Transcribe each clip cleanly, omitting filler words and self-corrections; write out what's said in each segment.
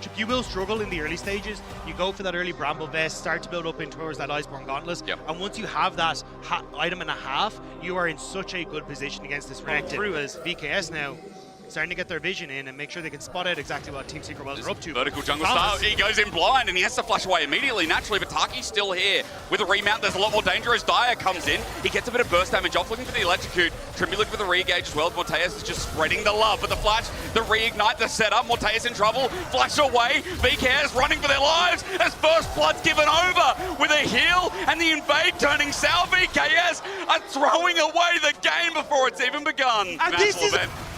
matchup. You will struggle in the early stages. You go for that early Bramble Vest, start to build up in towards that Iceborne Gauntlet, and once you have that item and a half, you are in such a good position against this Renekton. Through as VKS now starting to get their vision in and make sure they can spot out exactly what Team Secret Wells are up to. Vertical jungle style, he goes in blind and he has to flash away immediately, naturally, but Taki's still here. With a remount, there's a lot more danger as Dyer comes in. He gets a bit of burst damage off, looking for the electrocute. Trimby looking for the re-engage as well. Morteus is just spreading the love for the flash, the reignite, the setup. Morteus in trouble, flash away. VKS running for their lives as First Blood's given over with a heal and the invade turning south. VKS are throwing away the game before it's even begun. And this is...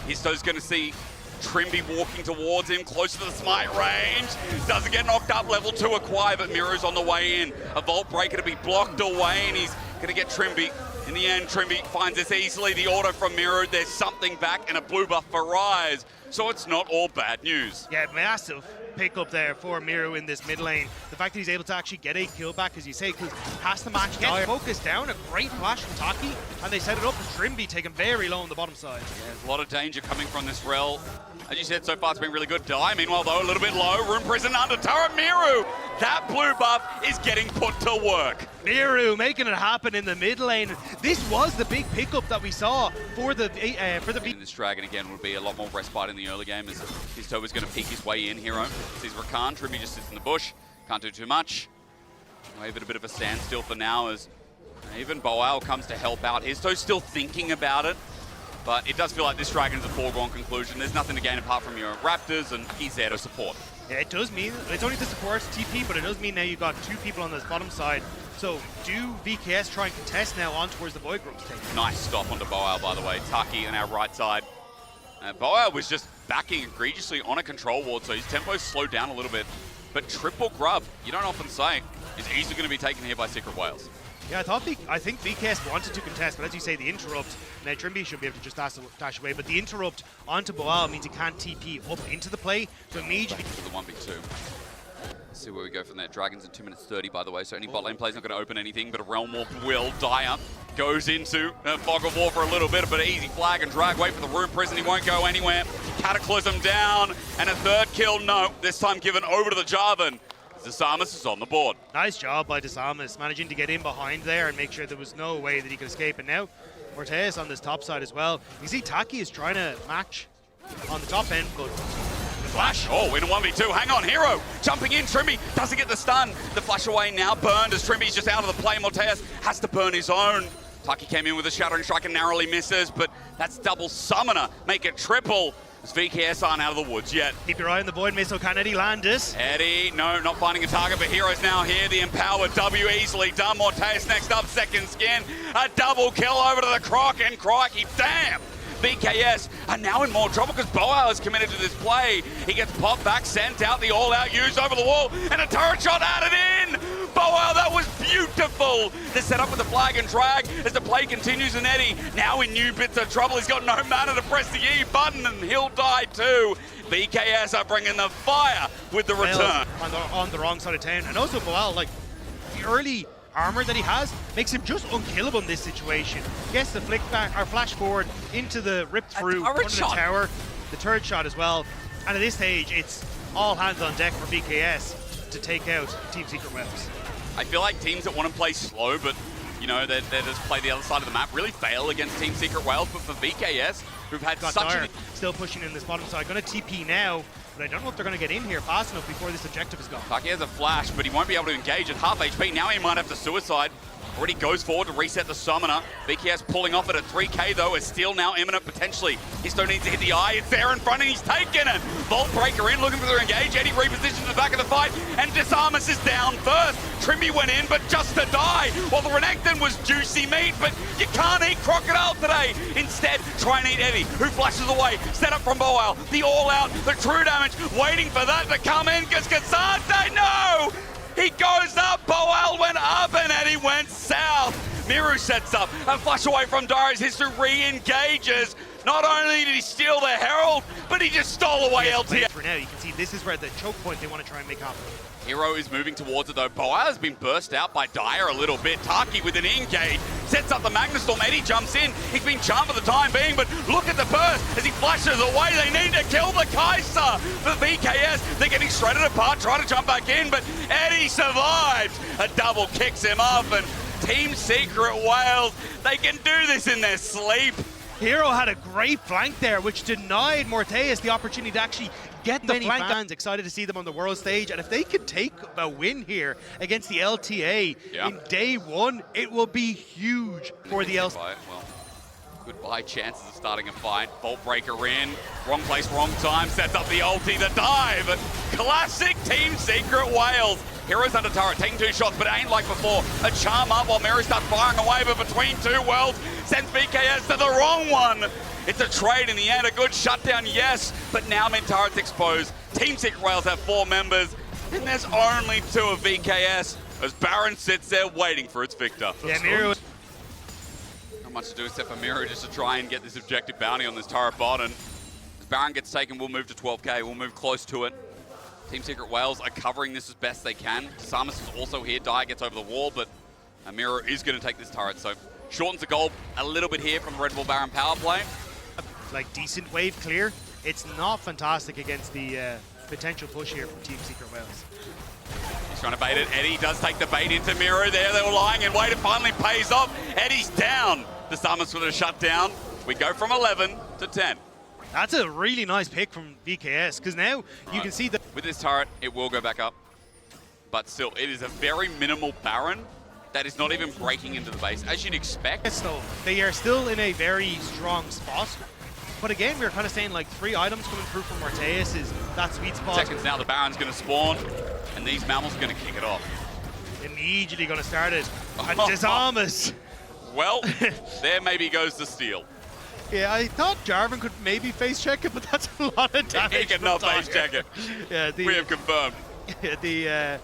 Histo's going to see Trimby walking towards him, close to the smite range. Doesn't get knocked up, level 2 acquire, but Miru's on the way in. A Vault Breaker to be blocked away, and he's going to get Trimby. In the end, Trimby finds this easily. The auto from Miru, there's something back, and a blue buff for Rise. So it's not all bad news. Yeah, massive pick up there for Miru in this mid lane. The fact that he's able to actually get a kill back, as you say, because has to match Dyer. Focus down, a great flash from Taki, and they set it up for Trimby, taken very low on the bottom side. Yeah, there's a lot of danger coming from this rel. As you said, so far it's been really good. Dyer, meanwhile, though, a little bit low. Room Prison under turret. Miru, that blue buff is getting put to work. Miru making it happen in the mid lane. This was the big pickup that we saw for the This Dragon again would be a lot more respite in the early game as Histo is going to peek his way in. Hero sees Rakan. Trimby just sits in the bush. Can't do too much. Wave it a bit of a standstill for now as even Boal comes to help out. Histo's still thinking about it, but it does feel like this Dragon's a foregone conclusion. There's nothing to gain apart from your Raptors, and he's there to support. Yeah, it does mean, it's only to support TP, but it does mean now you've got 2 people on this bottom side. So do VKS try and contest now on towards the Void Grub's take? Nice stop onto Boal, by the way. Taki on our right side. Boal was just backing egregiously on a control ward, so his tempo's slowed down a little bit. But triple grub, you don't often say, is easily going to be taken here by Secret Wales. Yeah, I think VKS wanted to contest, but as you say, the interrupt, now Trimby should be able to just dash away, but the interrupt onto Boal means he can't TP up into the play, so immediately... To the 1v2. Let's see where we go from there. Dragons in 2 minutes 30, by the way, so any bot lane play's not going to open anything, but a Realm Warp will. Dyer goes into Fog of War for a little bit, but an easy flag and drag. Wait for the Room Prison, he won't go anywhere. Cataclysm down, and a third kill, no, this time given over to the Jarvan. Desamus is on the board. Nice job by Desamus, managing to get in behind there and make sure there was no way that he could escape. And now, Morteus on this top side as well. You see Taki is trying to match on the top end, but the flash. Oh, in a 1v2, hang on, Hero jumping in, Trimby doesn't get the stun. The flash away now, burned as Trimby's just out of the play. Morteus has to burn his own. Taki came in with a Shattering Strike and narrowly misses, but that's double summoner, make it triple. VKS aren't out of the woods yet. Keep your eye on the Void Missile. Can Eddie land this? Eddie, no, not finding a target, but Hero's now here. The Empowered W easily done. Morteus next up, second skin. A double kill over to the Croc, and crikey, damn! VKS are now in more trouble because Boal is committed to this play. He gets popped back, sent out, the all-out use over the wall, and a turret shot added in! Boal, that was beautiful! The setup with the flag and drag as the play continues, and Eddie now in new bits of trouble. He's got no mana to press the E button, and he'll die too. VKS are bringing the fire with the return. On the wrong side of town, and also Boal, like, the early armor that he has makes him just unkillable in this situation. Gets the flick back or flash forward into the rip through under the tower, the turret shot as well. And at this stage, it's all hands on deck for VKS to take out Team Secret Wales. I feel like teams that want to play slow, but you know, they just play the other side of the map, really fail against Team Secret Wales. But for VKS, who've had such a... Still pushing in this bottom side, going to TP now. But I don't know if they're going to get in here fast enough before this objective is gone. Taki has a flash, but he won't be able to engage at half HP. Now he might have to suicide. Already goes forward to reset the summoner. VKS pulling off it at 3k though, is still now imminent potentially. Histo needs to hit the eye, it's there in front and he's taken it! Vault Breaker in, looking for the engage. Eddie repositions the back of the fight, and Desamus is down first. Trimby went in, but just to die, while the Renekton was juicy meat, but you can't eat Crocodile today. Instead, try and eat Eddie, who flashes away. Set up from Boal, the all-out, the true damage, waiting for that to come in, because Cassante, no! He goes up, Boal went up, and Eddie went south. Miru sets up, a flash away from Darius. History re-engages. Not only did he steal the Herald, but he just stole away LTA. For now, you can see this is where the choke point they want to try and make happen. Hero is moving towards it though. Boal has been burst out by Dyer a little bit. Taki with an engage. sets up the Magnastorm. Eddie jumps in. He's been charmed for the time being, but look at the burst as he flashes away. They need to kill the Kai'Sa for VKS. They're getting shredded apart, trying to jump back in, but Eddie survives. A double kicks him off, and Team Secret Wales, they can do this in their sleep. Hero had a great flank there, which denied Morteus the opportunity to actually get the flank. Fans excited to see them on the world stage, and if they could take a win here against the LTA in day one, it will be huge for the LTA. Well, goodbye chances of starting a fight. Bolt breaker in, wrong place, wrong time, sets up the ulti, the dive. Classic Team Secret Wales. Heroes under turret, taking 2 shots, but it ain't like before. A charm up while Mary starts firing away, but between 2 worlds, sends VKS to the wrong one. It's a trade in the end, a good shutdown, yes, but now mid turret's exposed. Team Secret Wales have 4 members, and there's only 2 of VKS, as Baron sits there waiting for its victor. Yeah, Miru. Not much to do except for Miru just to try and get this objective bounty on this turret bot, and as Baron gets taken, we'll move to 12k, we'll move close to it. Team Secret Wales are covering this as best they can. Samus is also here. Dyer gets over the wall, but Amira is going to take this turret, so shortens the goal a little bit here from the Red Bull Baron power play. Like decent wave clear. It's not fantastic against the potential push here from Team Secret Wales. He's trying to bait it. Eddie does take the bait into Miro there. They were lying in wait. It finally pays off. Eddie's down. The Samus with a shutdown. We go from 11 to 10. That's a really nice pick from VKS, because now you can see that with this turret, it will go back up. But still, it is a very minimal Baron that is not even breaking into the base, as you'd expect. So they are still in a very strong spot. But again, we were kind of saying like 3 items coming through from Morteus is that sweet spot. Seconds now, the Baron's going to spawn, and these mammals are going to kick it off. Immediately going to start it. And Disamus. Well, there maybe goes the steal. Yeah, I thought Jarvan could maybe face check it, but that's a lot of damage. He cannot face check it. Yeah, we have confirmed. The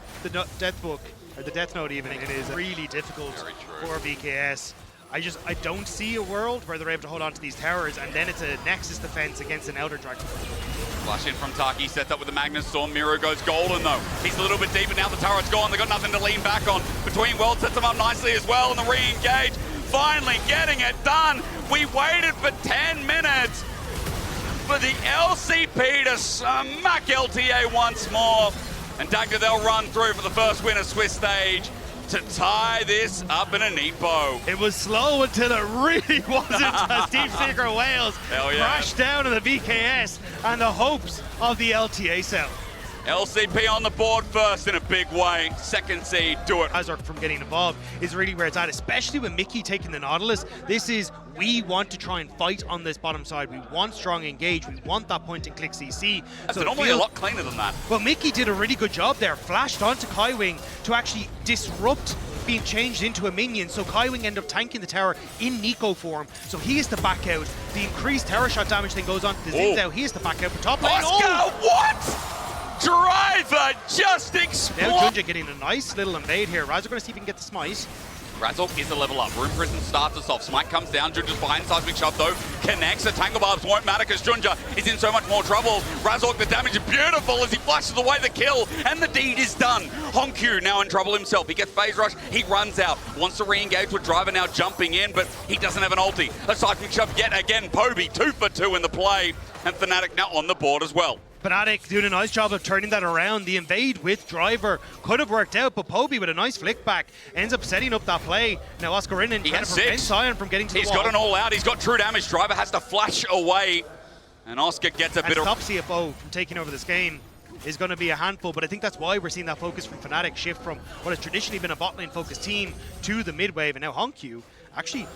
death book, or the death note even, it is really difficult for VKS. I don't see a world where they're able to hold on to these towers, and then it's a Nexus defense against an Elder Dragon. Flash in from Taki, sets up with the Magnastorm. Miro goes golden though. He's a little bit deeper now, the turret's gone. They've got nothing to lean back on. Between worlds sets them up nicely as well, and the re-engage. Finally getting it done. We waited for 10 minutes for the LCP to smack LTA once more. And Dagda, they'll run through for the first win of Swiss stage to tie this up in a neat bow. It was slow until it really wasn't as Team Secret Wales crashed down on the VKS and the hopes of the LTA cell. LCP on the board first in a big way. Second seed, do it. Azark from getting involved is really where it's at, especially with Mickey taking the Nautilus. This is, we want to try and fight on this bottom side. We want strong engage. We want that point and click CC. That's normally a lot cleaner than that. Well, Mickey did a really good job there. Flashed onto Kaiwing to actually disrupt being changed into a minion. So Kaiwing ended up tanking the tower in Nico form. So he is to back out. The increased tower shot damage then goes on to the Zings out. He is to back out for top lane. Oscar, what? Driver just exploded. Now Gen.G getting a nice little invade here. Razor going to see if he can get the smite. Razor is a level up. Room Prison starts us off. Smite comes down. Junja's behind seismic shot though. Connects. The Tangle Barbs won't matter because Junja is in so much more trouble. Razor, the damage is beautiful as he flashes away the kill, and the deed is done. Honkyu now in trouble himself. He gets phase rush. He runs out. Wants to re-engage with Driver now jumping in, but he doesn't have an ulti. A seismic shove yet again. Poby 2 for 2 in the play, and Fnatic now on the board as well. Fnatic doing a nice job of turning that around. The invade with Driver could have worked out, but Poby with a nice flick back ends up setting up that play. Now Oscar in and trying to prevent Sion from getting to the wall. He's got an all out. He's got true damage. Driver has to flash away, and Oscar gets a bit of... top CFO from taking over this game is going to be a handful, but I think that's why we're seeing that focus from Fnatic shift from what has traditionally been a bot lane focused team to the mid wave, and now Honkyu actually...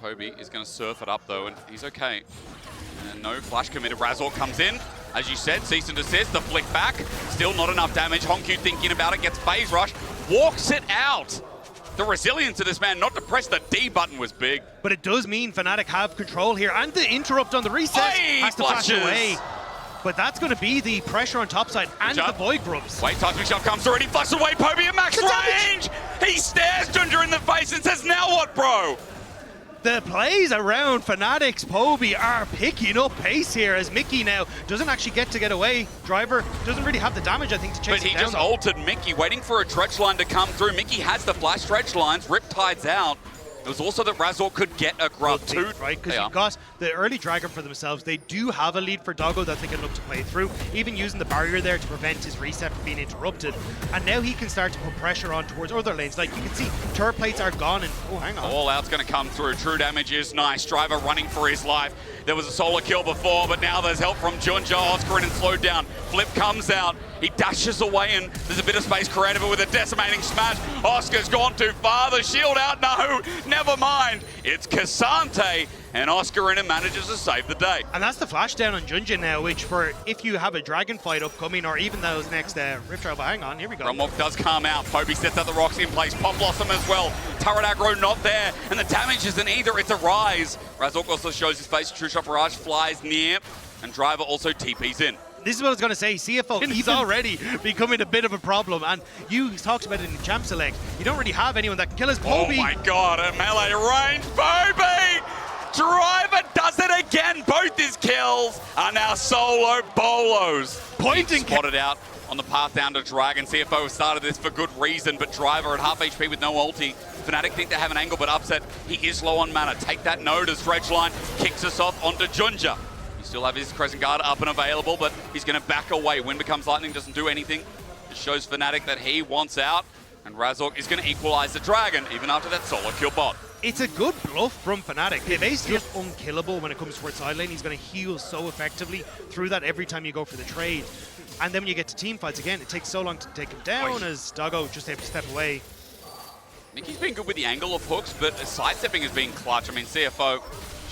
Poby is going to surf it up though, and he's okay. And no flash committed. Razor comes in. As you said, cease and desist, the flick back. Still not enough damage. Honkyu thinking about it, gets phase rush, walks it out. The resilience of this man not to press the D button was big. But it does mean Fnatic have control here, and the interrupt on the reset has to flash away. But that's going to be the pressure on top side and the Void Grubs. Wait, Seismic Shot comes already, flashes away, Poby at max range! He stares Junja in the face and says, now what, bro? The plays around Fnatic's Poby are picking up pace here as Mickey now doesn't actually get away. Driver doesn't really have the damage, I think, to chase But he it down. just ulted Mickey, waiting for a stretch line to come through. Mickey has the flash stretch lines, Riptide's out. was also that Razork could get a grab too. Right, because you've got the early Dragon for themselves. They do have a lead for Doggo that they can look to play through, even using the barrier there to prevent his reset from being interrupted. And now he can start to put pressure on towards other lanes. Like you can see, turret plates are gone and, oh, hang on. All out's going to come through. True damage is nice. Driver running for his life. There was a solo kill before, but now there's help from Gen.G. Oscar and slowed down. Flip comes out. He dashes away, and there's a bit of space created with a decimating smash. Oscar's gone too far. The shield out. No, never mind. It's Cassante, and Oscar manages to save the day. And that's the flash down on Gen.G now, which for if you have a Dragon fight upcoming, or even those next Rift Trail, but hang on, here we go. Rumlock does calm out. Poby sets out the rocks in place. Pop Blossom as well. Turret aggro not there, and the damage isn't either. It's a rise. Razork also shows his face. True Shot Barrage flies near, and Driver also TPs in. This is what I was going to say. CFO, he's already becoming a bit of a problem. And you talked about it in Champ Select. You don't really have anyone that can kill us. Poby. Oh my God, a melee range. Poby! Driver does it again. Both his kills are now solo bolos. Pointing. Spotted out on the path down to Dragon. CFO started this for good reason, but Driver at half HP with no ulti. Fnatic think they have an angle, but Upset, he is low on mana. Take that node as Dredgeline kicks us off onto Gen.G. Still have his Crescent Guard up and available, but he's going to back away. Wind becomes lightning, doesn't do anything. It shows Fnatic that he wants out, and Razork is going to equalize the Dragon, even after that solo kill bot. It's a good bluff from Fnatic. He's just unkillable when it comes towards side lane. He's going to heal so effectively through that every time you go for the trade. And then when you get to team fights again, it takes so long to take him down as Doggo just able to step away. Mickey's been good with the angle of hooks, but sidestepping has been clutch. I mean, CFO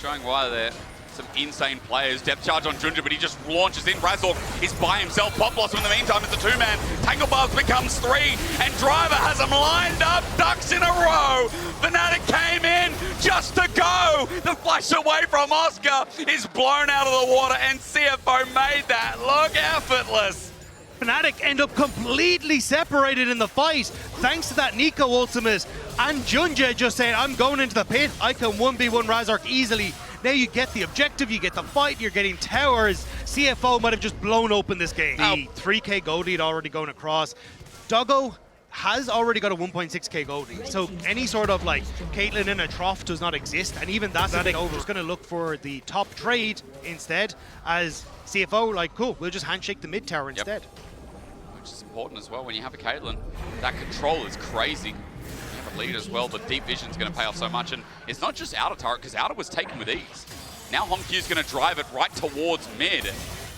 showing why there. Some insane players. Depth charge on Gen.G, but he just launches in. Razork is by himself. Pop Blossom in the meantime is a two-man. Tangle Bars becomes three, and Driver has them lined up, ducks in a row. Fnatic came in just to go. The flash away from Oscar is blown out of the water, and CFO made that look effortless. Fnatic end up completely separated in the fight, thanks to that Nico ultimate. And Gen.G just saying, I'm going into the pit. I can 1v1 Razork easily. Now you get the objective, you get the fight, you're getting towers. CFO might have just blown open this game. The 3k gold lead already going across. Doggo has already got a 1.6k gold lead. So any sort of like Caitlyn in a trough does not exist. And even that's over. We're just going to look for the top trade instead as CFO, like, cool, we'll just handshake the mid tower instead. Which is important as well when you have a Caitlyn. That control is crazy. Lead as well, but deep vision's going to pay off so much, and it's not just outer turret, because outer was taken with ease. Now Honkyu's going to drive it right towards mid,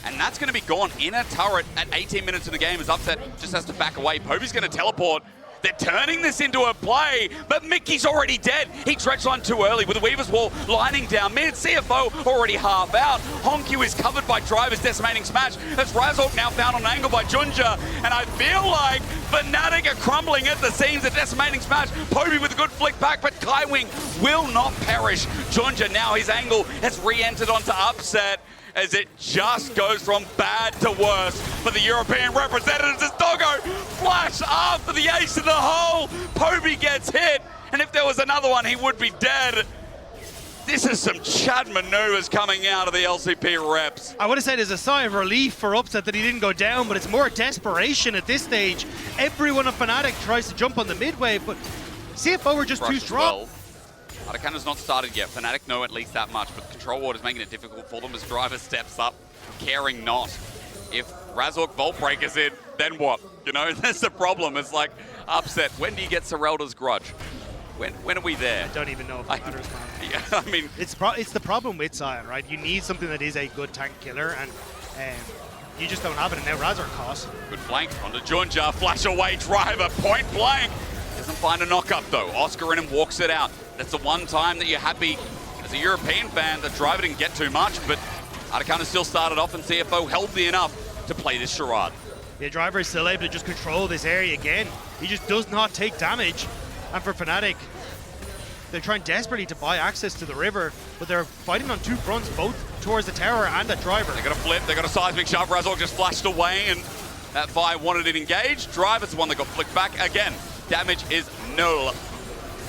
and that's going to be gone. Inner turret at 18 minutes of the game is Upset, just has to back away. Poby's going to teleport. They're turning this into a play, but Mickey's already dead. He Dredgeline too early with the Weaver's Wall lining down mid. CFO already half out. Honkyu is covered by Driver's decimating smash. That's Razork now found on an angle by Gen.G, and I feel like Fnatic are crumbling at the seams. A decimating smash. Poby with a good flick back, but Kaiwing will not perish. Gen.G now his angle has re-entered onto Upset, as it just goes from bad to worse for the European representatives as Doggo flash after the ace in the hole. Poby gets hit, and if there was another one, he would be dead. This is some Chad maneuvers coming out of the LCP reps. I would have said it's a sigh of relief for Upset that he didn't go down, but it's more desperation at this stage. Everyone of Fnatic tries to jump on the mid wave, but CFO were just too strong. Arcana's not started yet. Fnatic know at least that much, but Control Ward is making it difficult for them as Driver steps up, caring not. If Razork Vault Breaker's in, then what? You know, that's the problem. It's like, Upset, when do you get Serelda's Grudge? When are we there? I don't even know if it matters, man. Yeah, I mean... It's the problem with Sion, right? You need something that is a good tank killer, and you just don't have it, and now Razork costs. Good flank onto Gen.G, flash away Driver, point blank. Doesn't find a knock-up, though. Oscar in him walks it out. That's the one time that you're happy as a European fan that Driver didn't get too much, but Arcana still started off, and CFO healthy enough to play this charade. The Driver is still able to just control this area again. He just does not take damage. And for Fnatic, they're trying desperately to buy access to the river, but they're fighting on two fronts, both towards the tower and the Driver. They got a flip, they got a seismic shove. Razork just flashed away, and that fire wanted it engaged. Driver's the one that got flicked back again. Damage is null.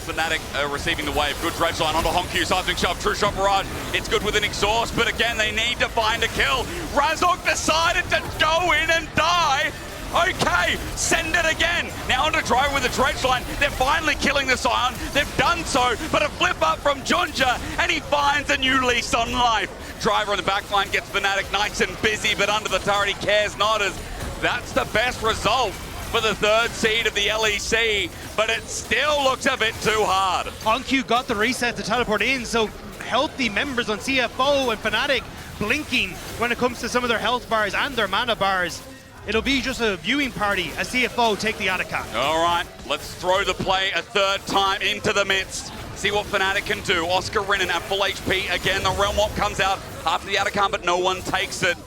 Fnatic receiving the wave. Good Dredgeline onto Honkyu. Seismic shove. True Shot Barrage. It's good with an exhaust, but again, they need to find a kill. Razork decided to go in and die. Okay, send it again. Now onto Driver with the dredge line. They're finally killing the Scion. They've done so, but a flip up from Gen.G, and he finds a new lease on life. Driver on the back line gets Fnatic nice and busy, but under the turret he cares not, as that's the best result for the third seed of the LEC, but it still looks a bit too hard. HonQ got the reset to teleport in, so healthy members on CFO and Fnatic blinking when it comes to some of their health bars and their mana bars. It'll be just a viewing party as CFO take the Atacant. All right, let's throw the play a third time into the midst. See what Fnatic can do. Oscar Rinnan at full HP. Again, the Realm Warp comes out after the Atacant, but no one takes it.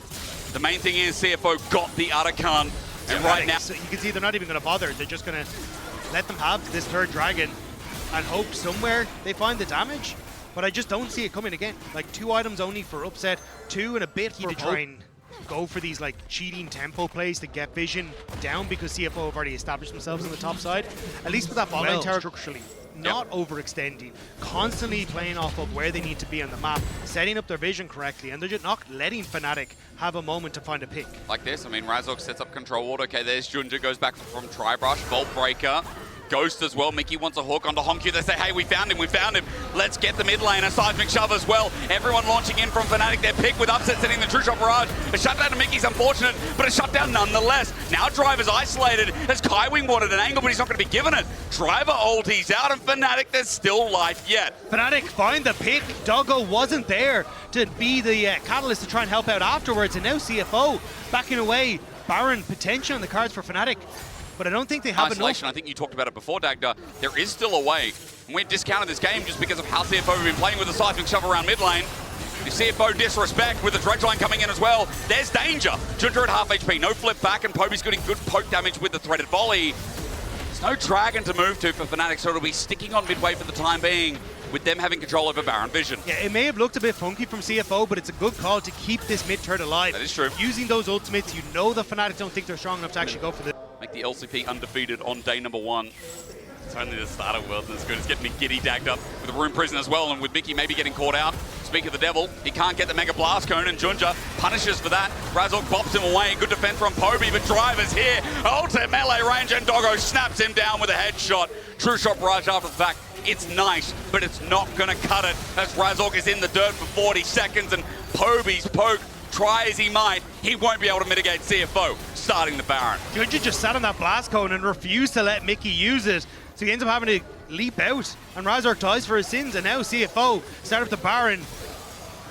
The main thing is CFO got the Atacant. And right now, so you can see they're not even going to bother. They're just going to let them have this third dragon and hope somewhere they find the damage. But I just don't see it coming again. Like 2 items only for upset, 2 and a bit for try and go for these like cheating tempo plays to get vision down, because CFO have already established themselves on the top side. At least with that bot lane tower structurally. Not overextending, constantly playing off of where they need to be on the map, setting up their vision correctly, and they're just not letting Fnatic have a moment to find a pick. Like this, I mean, Razork sets up control ward. Okay, there's Gen.G, goes back from Tribrush, Vault Breaker. Ghost as well. Mickey wants a hook onto HonQ. They say, hey, we found him. Let's get the mid lane. A seismic shove as well. Everyone launching in from Fnatic. Their pick with upset setting the True Shot barrage. A shutdown to Mickey's unfortunate, but a shutdown nonetheless. Now Driver's isolated as Kaiwing wanted an angle, but he's not going to be given it. Driver ulti's out, and Fnatic, there's still life yet. Fnatic find the pick. Doggo wasn't there to be the catalyst to try and help out afterwards, and now CFO backing away. Baron potential on the cards for Fnatic. But I don't think they have isolation. enough. I think you talked about it before, Dagda. There is still a way. And we discounted this game just because of how CFO have been playing with the seismic shove around mid lane. The CFO disrespect with the dredge line coming in as well. There's danger. Gen.G at half HP, no flip back, and Poby's getting good poke damage with the threaded volley. There's no dragon to move to for Fnatic, so it'll be sticking on midway for the time being, with them having control over Baron Vision. Yeah, it may have looked a bit funky from CFO, but it's a good call to keep this mid turret alive. That is true. Using those ultimates, you know the Fnatic don't think they're strong enough to actually go for this. Make the LCP undefeated on day number 1. It's only the start of Worlds as good. It's getting me giddy dagged up with the Rune Prison as well, and with Mickey maybe getting caught out. Speak of the devil, he can't get the Mega Blast Cone, and Gen.G punishes for that. Razork bops him away. Good defense from Poby, but Driver's here. Ultimate melee range, and Doggo snaps him down with a headshot. True Shot barrage after the fact. It's nice, but it's not going to cut it as Razork is in the dirt for 40 seconds, and Poby's poke, try as he might, he won't be able to mitigate CFO starting the Baron. Gen.G just sat on that blast cone and refused to let Mickey use it, so he ends up having to leap out, and Razork dies for his sins, and now CFO start up the Baron.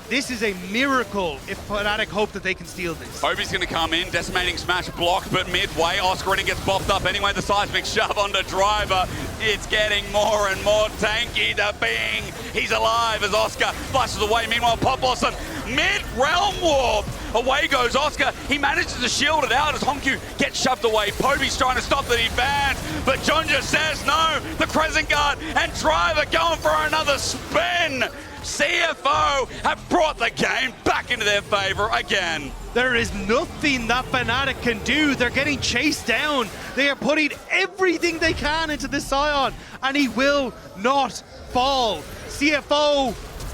This is a miracle if Fnatic hope that they can steal this. Poby's going to come in, decimating smash blocked, but midway, Oscar Rinnan gets bopped up anyway. The seismic shove onto Driver. It's getting more and more tanky. The Bing, he's alive as Oscar flashes away. Meanwhile, Pop Blossom, mid-realm warp. Away goes Oscar. He manages to shield it out as HonQ gets shoved away. Poby's trying to stop the advance, but Gen.G says no. The Crescent Guard and Driver going for another spin. CFO have brought the game back into their favor again. There is nothing that Fnatic can do. They're getting chased down. They are putting everything they can into this Scion, and he will not fall. CFO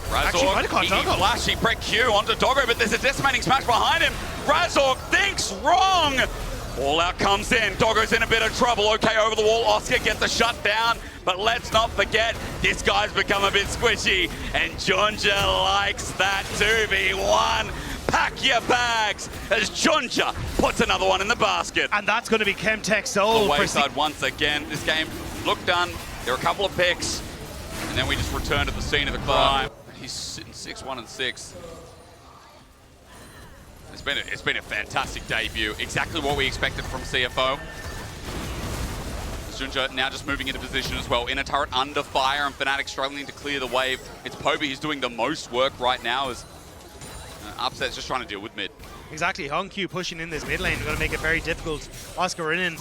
Razork, flashy break Q onto Doggo, but there's a decimating smash behind him. Razork thinks wrong. All out comes in. Doggo's in a bit of trouble. Okay, over the wall. Oscar gets the shut down. But let's not forget, this guy's become a bit squishy. And Gen.G likes that 2v1. Pack your bags as Gen.G puts another one in the basket. And that's going to be Chemtech Soul. The wayside once again. This game looked done. There were a couple of picks. And then we just return to the scene of the crime. He's sitting 6-1-6. It's been a fantastic debut. Exactly what we expected from CFO. Gen.G now just moving into position as well. Inner turret under fire, and Fnatic struggling to clear the wave. It's Poby who's doing the most work right now as Upset's just trying to deal with mid. Exactly, HonQ pushing in this mid lane. We're going to make it very difficult. Oscar Rinnan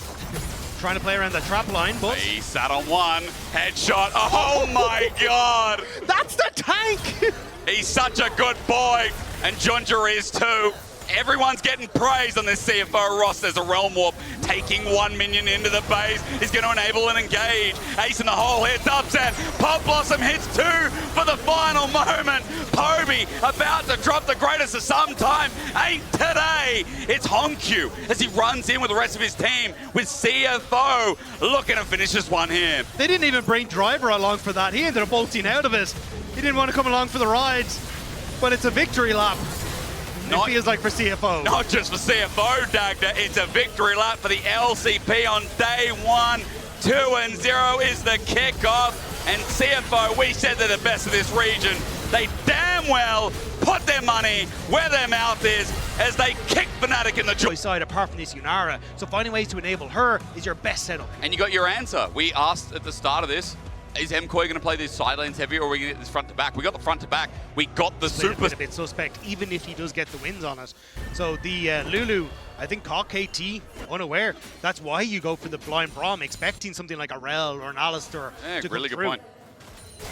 trying to play around the trap line, but... He sat on one. Headshot. Oh my god! That's the tank! He's such a good boy, and Gen.G is too. Everyone's getting praise on this CFO roster. There's a Realm Warp taking 1 minion into the base. He's going to enable and engage. Ace in the hole hits upset. Pop Blossom hits 2 for the final moment. Poby about to drop the greatest of some time. Ain't today. It's Honkyu as he runs in with the rest of his team with CFO looking to finish this one here. They didn't even bring Driver along for that. He ended up bolting out of it. He didn't want to come along for the rides, but it's a victory lap. It feels like for CFO. Not just for CFO, Dagda, it's a victory lap for the LCP on day 1. 2-0 is the kickoff. And CFO, we said they're the best of this region. They damn well put their money where their mouth is as they kick Fnatic in the jaw. Side apart from this Yunara, so finding ways to enable her is your best setup. And you got your answer. We asked at the start of this, is MKOI going to play these side lanes heavy, or are we going to get this front to back? We got the front to back. We got the super. A bit suspect, even if he does get the wins on it. So the Lulu, I think, caught KT unaware. That's why you go for the blind Braum, expecting something like a Rel or an Alistair to really come good through. point.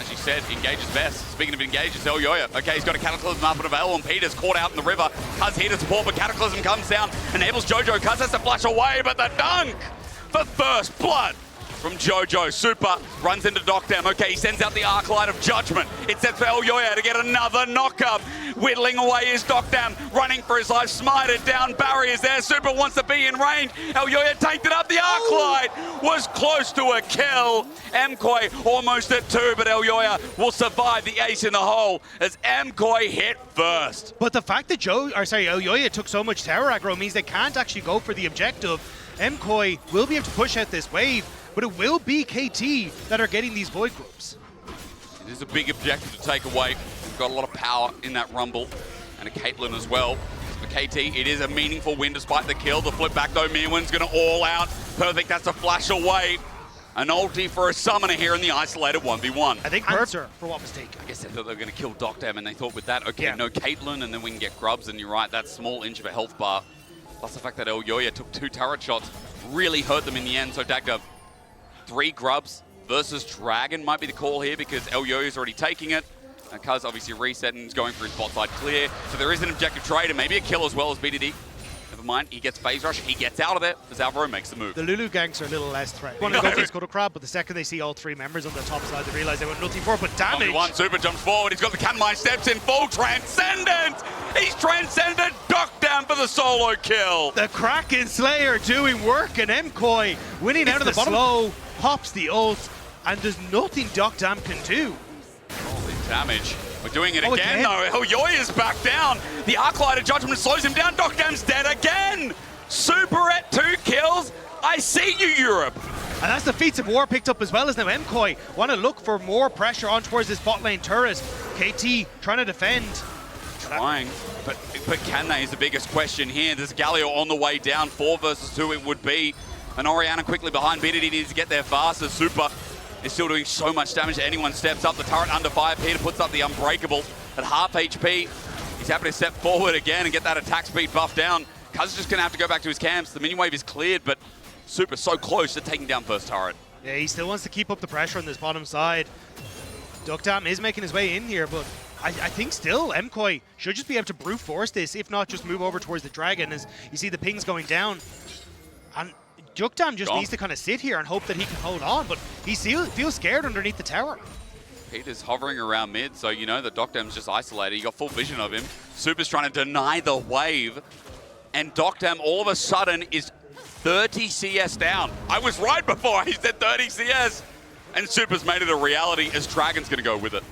As you said, engage is best. Speaking of engage, it's Elyoya. Okay, he's got a Cataclysm up and available, and Peter's caught out in the river. Cuz here to support, but Cataclysm comes down, enables Jojo. Cuz has to flash away, but the dunk for first blood from Jojo. Super runs into Docdam. Okay, he sends out the Arc Light of Judgment. It's set for Elyoya to get another knock-up. Whittling away is Docdam, running for his life. Smited down, barriers there. Super wants to be in range. Elyoya tanked it up. The Arc Light was close to a kill. MKOI almost at 2, but Elyoya will survive the ace in the hole as MKOI hit first. But the fact that Elyoya took so much tower aggro means they can't actually go for the objective. MKOI will be able to push out this wave, but it will be KT that are getting these void groups. It is a big objective to take away. We've got a lot of power in that Rumble, and a Caitlyn as well. For KT, it is a meaningful win despite the kill. The flip back though, Mirwan's going to all out. Perfect, that's a flash away. An ulti for a summoner here in the isolated 1v1. I think answer for what was taken. I guess they thought they were going to kill Docdam, and they thought with that, okay, no Caitlyn, and then we can get Grubs, and you're right, that small inch of a health bar. Plus the fact that Elyoya took 2 turret shots really hurt them in the end. So Dagda, 3 Grubs versus Dragon might be the call here because Elyoya's already taking it. And Cuz obviously resetting, is going for his bot side clear. So there is an objective trade and maybe a kill as well as BDD. Never mind, he gets phase rush, he gets out of it as Alvaro makes the move. The Lulu ganks are a little less threat. Want to go for the Scuttle Crab, but the second they see all 3 members on the top side, they realize they want nothing for it but damage. One Super jumps forward, he's got the Canmine, steps in full transcendent! He's transcended Docdam for the solo kill! The Kraken Slayer doing work, and MKOI winning out of the bottom. Slow, pops the ult, and there's nothing Docdam can do. Holy damage. We're doing it again though. Elyoya's back down. The Arc Light of Judgment slows him down. Docdam's dead again. Super at 2 kills. I see you, Europe. And that's the Feats of War picked up as well as now MKOI want to look for more pressure on towards this bot lane turret. KT trying to defend. Trying, but can they is the biggest question here. There's Galio on the way down. 4 versus 2 it would be. And Orianna quickly behind. BDD needs to get there faster. Super is still doing so much damage that anyone steps up. The turret under fire. Peter puts up the Unbreakable at half HP. He's happy to step forward again and get that attack speed buff down. Cuz is just going to have to go back to his camps. The minion wave is cleared, but Super so close to taking down first turret. Yeah, he still wants to keep up the pressure on this bottom side. Docdam is making his way in here, but I think still MKOI should just be able to brute force this, if not just move over towards the Dragon as you see the pings going down. And Docdam just needs to kind of sit here and hope that he can hold on, but he feels scared underneath the tower. Peter's hovering around mid, so you know that Docdam's just isolated. You got full vision of him. Super's trying to deny the wave, and Docdam all of a sudden is 30 CS down. I was right before I said 30 CS, and Super's made it a reality as Dragon's going to go with it.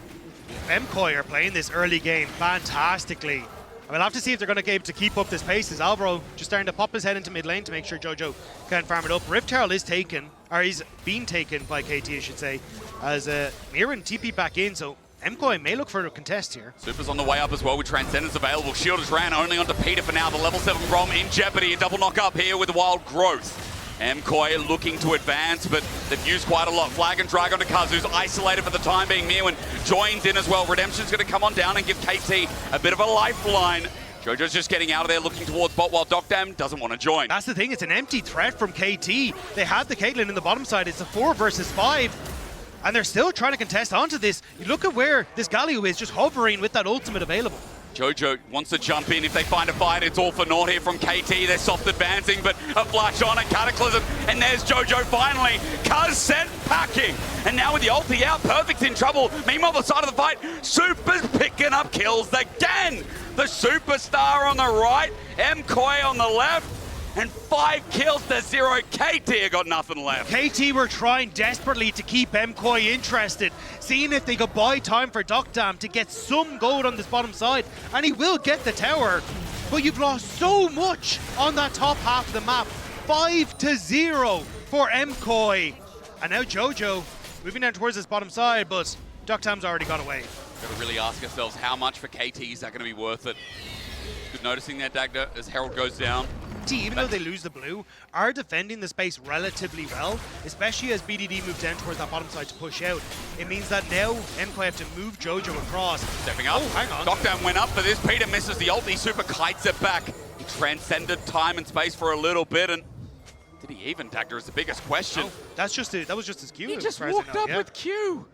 MKOI are playing this early game fantastically. We'll have to see if they're going to be able to keep up this pace as Alvaro just starting to pop his head into mid lane to make sure Jojo can farm it up. Rift Herald is taken, or he's been taken by KT, I should say, as Mirren TP back in, so MKOI may look for a contest here. Super's on the way up as well with Transcendence available. Shield is ran only onto Peter for now. The level 7 Grom in jeopardy. A double knock up here with Wild Growth. MKOI looking to advance, but they've used quite a lot. Flag and drag onto Kaz, who's isolated for the time being. Mirwin joins in as well. Redemption's going to come on down and give KT a bit of a lifeline. Jojo's just getting out of there, looking towards bot, while Docdam doesn't want to join. That's the thing, it's an empty threat from KT. They have the Caitlyn in the bottom side. It's a 4 versus 5, and they're still trying to contest onto this. You look at where this Galio is, just hovering with that ultimate available. Jojo wants to jump in. If they find a fight, it's all for naught here from KT. They're soft advancing, but a flash on at Cataclysm. And there's Jojo finally. Cuz sent packing. And now with the ulti out, Perfect's in trouble. Meanwhile, the side of the fight, Super's picking up kills again. The superstar on the right, MKoi on the left. And 5 kills to 0. KT have got nothing left. KT were trying desperately to keep MKoi interested, seeing if they could buy time for Duckdam to get some gold on this bottom side. And he will get the tower, but you've lost so much on that top half of the map. 5-0 for MKoi. And now Jojo moving down towards this bottom side, but Duckdam's already got away. Got to really ask ourselves, how much for KT is that going to be worth it? Good noticing there, Dagda, as Herald goes down. Even though they lose the blue, are defending the space relatively well, especially as BDD move down towards that bottom side to push out. It means that now MKoi have to move Jojo across. Stepping up. Oh, hang on. Knockdown went up for this. Peter misses the ulti. Super kites it back. He transcended time and space for a little bit, and did he even, Dagda, is the biggest question. No, that was just his Q. He just walked up with Q.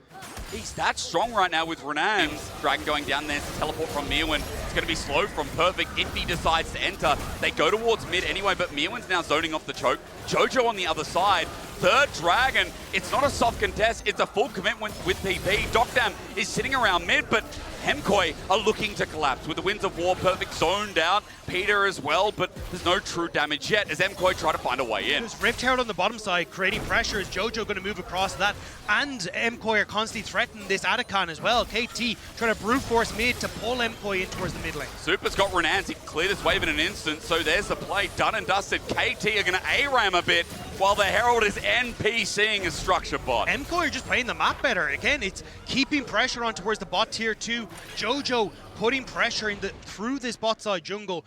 He's that strong right now with Renan. Dragon going down there to teleport from Mirwin. It's going to be slow from Perfect if he decides to enter. They go towards mid anyway, but Mirwin's now zoning off the choke. Jojo on the other side. Third Dragon. It's not a soft contest. It's a full commitment with PP. Duckdam is sitting around mid, but MKoi are looking to collapse with the Winds of War. Perfect zoned out. Peter as well, but there's no true damage yet as MKoi try to find a way in. There's Rift Herald on the bottom side, creating pressure. Is Jojo going to move across that? And MKoi are constantly threatening this Atacon as well. KT trying to brute force mid to pull MKoi in towards the mid lane. Super's got Renans. He can clear this wave in an instant, so there's the play. Done and dusted. KT are going to ARAM a bit, while the Herald is NPCing a structure bot. MKoi are just playing the map better. Again, it's keeping pressure on towards the bot tier 2. Jojo putting pressure through this bot side jungle.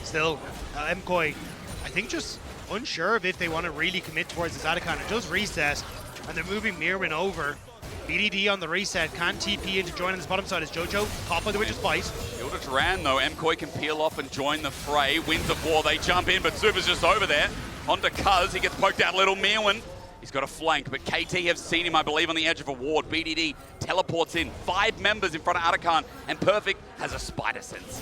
Still, MKoi, I think just unsure of if they want to really commit towards this Atacon. It does reset, and they're moving Mirwin over. BDD on the reset, can't TP in to join on this bottom side as Jojo caught by the Witch's Bite. Hilda Duran though, MKoi can peel off and join the fray. Winds of War, they jump in, but Super's just over there. Onto Cuz, he gets poked out, little Mirwin. He's got a flank, but KT have seen him, I believe, on the edge of a ward. BDD teleports in, 5 members in front of Atacon, and Perfect has a spider sense.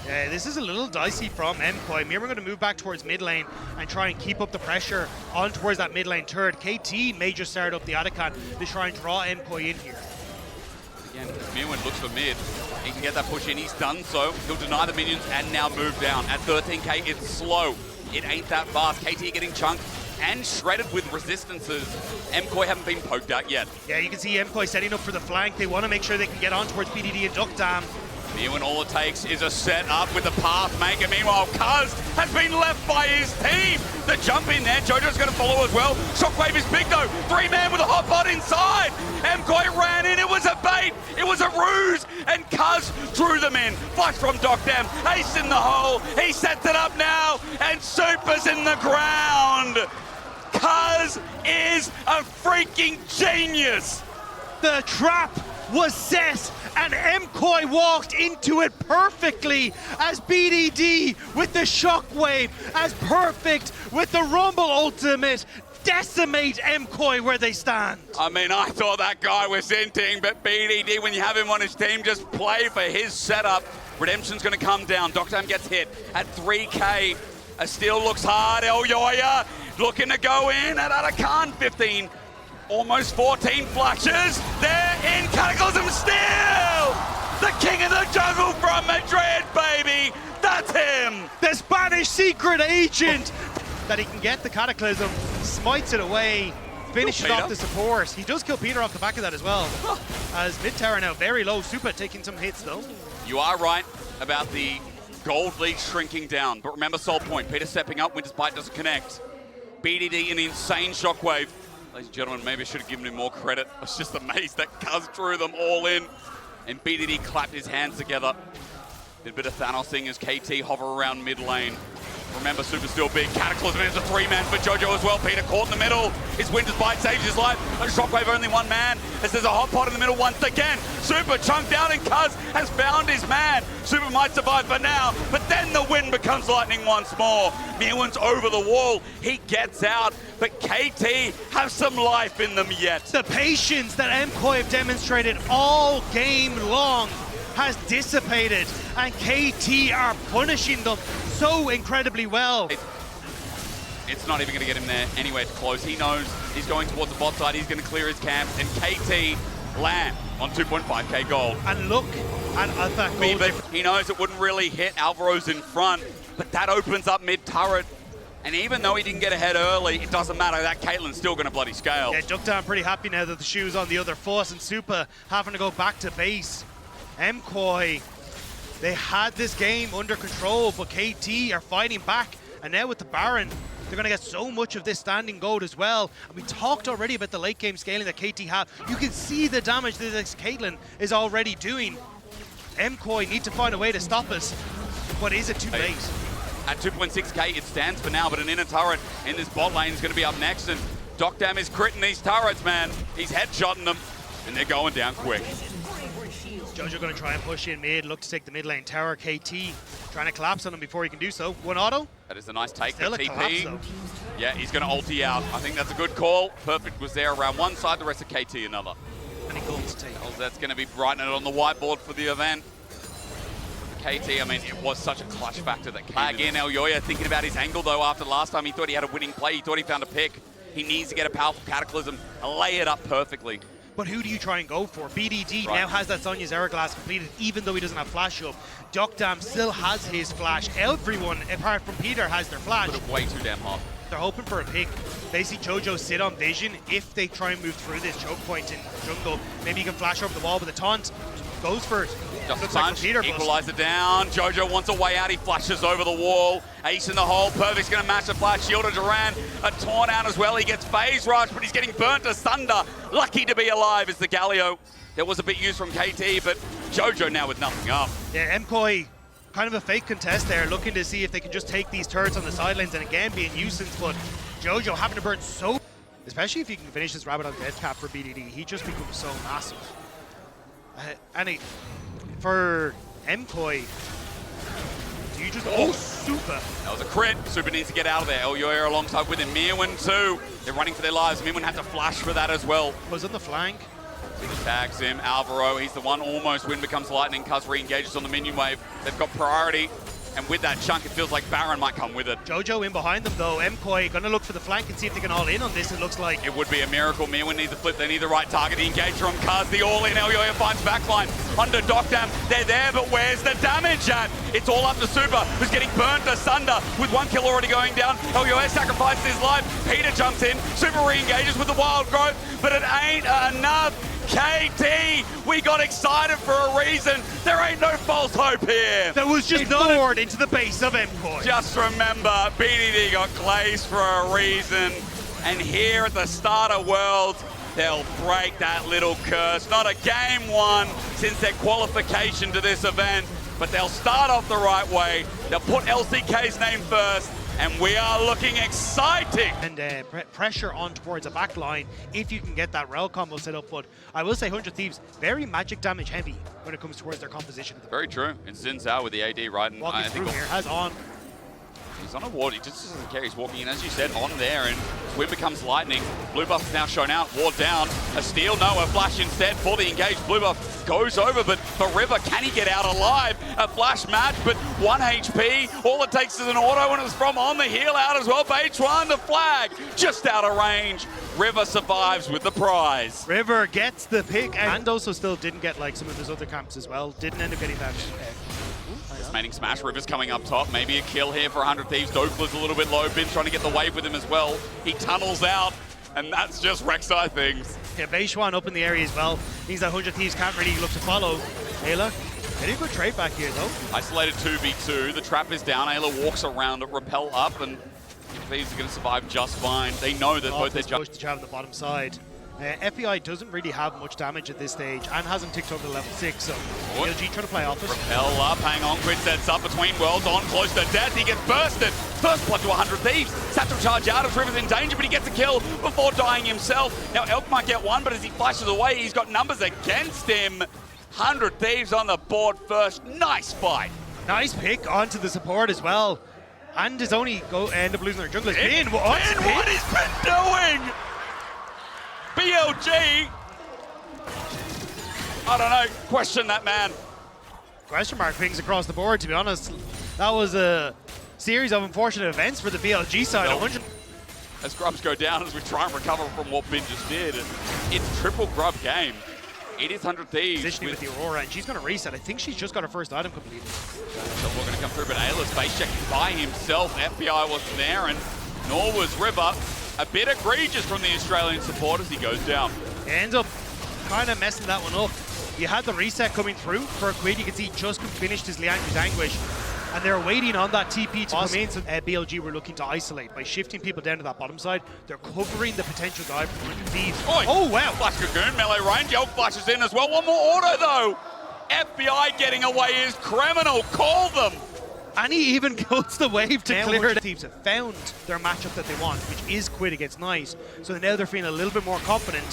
Yeah, this is a little dicey from MKoi. Mirwin going to move back towards mid lane and try and keep up the pressure on towards that mid lane turret. KT may just start up the Atacon to try and draw MKoi in here. Again, Mirwin looks for mid. He can get that push in, he's done so. He'll deny the minions and now move down. At 13k, it's slow. It ain't that fast. KT getting chunked and shredded with resistances. MKoi haven't been poked out yet. Yeah, you can see MKoi setting up for the flank. They want to make sure they can get on towards BDD and Duckdam. Mirwin, all it takes is a set up with the path maker. Meanwhile, Cuz has been left by his team. The jump in there, Jojo's going to follow as well. Shockwave is big though. 3-man with a hot pot inside. MKoi ran in, it was a bait, it was a ruse, and Cuz drew them in. Flash from Duckdam, ace in the hole. He sets it up now, and Super's in the ground. Cuz is a freaking genius. The trap was set, and MKoi walked into it perfectly as BDD with the shockwave, as Perfect with the Rumble ultimate decimate MKoi where they stand. I mean, I thought that guy was inting, but BDD, when you have him on his team, just play for his setup. Redemption's going to come down. Duckdam gets hit at 3k. A steal looks hard. Elyoya looking to go in at Atacon. 15. Almost 14 flashes. They're in. Cataclysm still! The king of the jungle from Madrid, baby! That's him! The Spanish secret agent! That he can get the Cataclysm, smites it away, finishes off the support. He does kill Peter off the back of that as well. As mid tower now very low. Super taking some hits though. You are right about the gold lead shrinking down. But remember Soul Point. Peter stepping up. Winter's Bite doesn't connect. BDD an insane shockwave. Ladies and gentlemen, maybe I should have given him more credit. I was just amazed that Cuz drew them all in. And BDD clapped his hands together. Did a bit of Thanosing as KT hover around mid lane. Remember, Super's still big. Cataclysm is a 3-man for Jojo as well. Peter caught in the middle. His Winter's Bite saves his life. A Shockwave only 1 man. As there's a hot pot in the middle once again. Super chunked out and Cuz has found his man. Super might survive for now, but then the wind becomes lightning once more. Mirwin's over the wall. He gets out, but KT have some life in them yet. The patience that MKoi have demonstrated all game long has dissipated, and KT are punishing them so incredibly well. It's not even going to get him there anywhere close. He knows he's going towards the bot side. He's going to clear his camp, and KT land on 2.5k gold. And look at that gold. But he knows it wouldn't really hit Alvaro's in front, but that opens up mid-turret. And even though he didn't get ahead early, it doesn't matter. That Caitlyn's still going to bloody scale. Yeah, Duckdown pretty happy now that the shoe's on the other foot, and Super having to go back to base. MKOI, they had this game under control, but KT are fighting back. And now with the Baron, they're going to get so much of this standing gold as well. And we talked already about the late game scaling that KT have. You can see the damage that this Caitlyn is already doing. MKOI need to find a way to stop us, but is it too late? At 2.6k, it stands for now, but an inner turret in this bot lane is going to be up next, and Duckdown is critting these turrets, man. He's headshotting them, and they're going down quick. Jojo going to try and push in mid, look to take the mid lane tower. KT trying to collapse on him before he can do so. One auto. That is a nice take. Still a collapse, though. Yeah, he's going to ulti out. I think that's a good call. Perfect was there around one side, the rest of KT another. Any gold to take. Well, that's going to be writing it on the whiteboard for the event. KT, I mean, it was such a clutch factor that came in. Elyoya thinking about his angle, though, after last time he thought he had a winning play. He thought he found a pick. He needs to get a powerful Cataclysm and lay it up perfectly. But who do you try and go for? BDD now has that Sonya's Hourglass completed, even though he doesn't have flash up. Duckdown still has his flash. Everyone, apart from Peter, has their flash. Put it way too damn hot. They're hoping for a pick. They see Jojo sit on Vision. If they try and move through this choke point in jungle, maybe he can flash over the wall with a taunt. Goes for it. Just looks a punch, like Peter equalizer down. Jojo wants a way out. He flashes over the wall. Ace in the hole. Perfect's going to match the flash. Shield to Duran. A taunt out as well. He gets phase rush, but he's getting burnt asunder. Lucky to be alive is the Galio. There was a bit used from KT, but Jojo now with nothing up. Yeah, MKOI, kind of a fake contest there, looking to see if they can just take these turrets on the sidelines and again be a nuisance, but Jojo having to burn so... Especially if he can finish this rabbit on death cap for BDD, he just becomes so massive. For MKOI, do you just... Oh, Super! That was a crit. Super needs to get out of there. Elyoya alongside with him. Mirwin too. They're running for their lives. Mirwin had to flash for that as well. Was on the flank. He tags him. Alvaro, he's the one almost. Wind becomes lightning. Cuz re-engages on the minion wave. They've got priority. And with that chunk, it feels like Baron might come with it. Jojo in behind them, though. MKOI going to look for the flank and see if they can all in on this, it looks like. It would be a miracle. Mirwin needs a flip. They need the right target. The engage from Cuz. The all-in. Elyoya finds backline. Under Duckdown. They're there, but where's the damage at? It's all up to Super, who's getting burnt asunder with 1 kill already going down. Elyoya sacrifices his life. Peter jumps in. Super re-engages with the wild growth, but it ain't enough. KT, we got excited for a reason. There ain't no false hope here. There was just no word into the base of MKOI. Just remember, BDD got glazed for a reason. And here at the start of Worlds, they'll break that little curse. Not a game won since their qualification to this event, but they'll start off the right way. They'll put LCK's name first. And we are looking exciting. And pressure on towards a back line if you can get that rail combo set up. But I will say 100 Thieves, very magic damage heavy when it comes towards their composition. Very true. It's Xin Zhao with the AD right. And walking through here, has on. He's on a ward, he just doesn't care, he's walking in, as you said, on there, and Wind becomes lightning. Blue buff is now shown out, ward down. A steal, no, a flash instead for the engaged. Blue buff goes over, but for River, can he get out alive? A flash match, but 1 HP. All it takes is an auto, and it's from on the heel out as well. Beitwan, the flag, just out of range. River survives with the prize. River gets the pick, and also still didn't get like some of his other camps as well. Didn't end up getting that Mating smash. River's coming up top. Maybe a kill here for 100 Thieves. Dokla's a little bit low. Bin's trying to get the wave with him as well. He tunnels out, and that's just Rek'Sai things. Yeah, Beitwan up in the area as well. Means that 100 Thieves can't really look to follow. Ayla, getting a good trade back here though. Isolated 2v2. The trap is down. Ayla walks around it, repel up, and Thieves are going to survive just fine. They know that both their push to jab on the bottom side. FBI doesn't really have much damage at this stage and hasn't ticked over to level 6, so Gen.G trying to play off it. Repel up, hang on, Quid sets up between worlds, on close to death, he gets bursted. First blood to 100 Thieves, Satchel charge out as River's in danger, but he gets a kill before dying himself. Now Elk might get one, but as he flashes away, he's got numbers against him. 100 Thieves on the board first, nice fight. Nice pick onto the support as well. And his only end up losing their junglers. Bin, what is Bin doing? BLG, I don't know, question that man. Question mark pings across the board, to be honest. That was a series of unfortunate events for the BLG side. 100. As grubs go down as we try and recover from what Bin just did. And it's triple grub game. It is 100 Thieves. Positioning with the Aurora, and she's going to reset. I think she's just got her first item completed. So we're going to come through, but Ayla's base checking by himself. FBI wasn't there, and nor was River. A bit egregious from the Australian support as he goes down. He ends up kind of messing that one up. You had the reset coming through for Quid. You can see just finished his Liangu's Anguish, and they're waiting on that TP to come in. So BLG were looking to isolate by shifting people down to that bottom side. They're covering the potential dive from Thieves. Oh wow! Flash Cocoon, melee range. Elk flashes in as well. One more auto though. FBI getting away is criminal. Call them. And he even goes the wave to clear it. Thieves have found their matchup that they want, which is Quid against Nice. So now they're feeling a little bit more confident.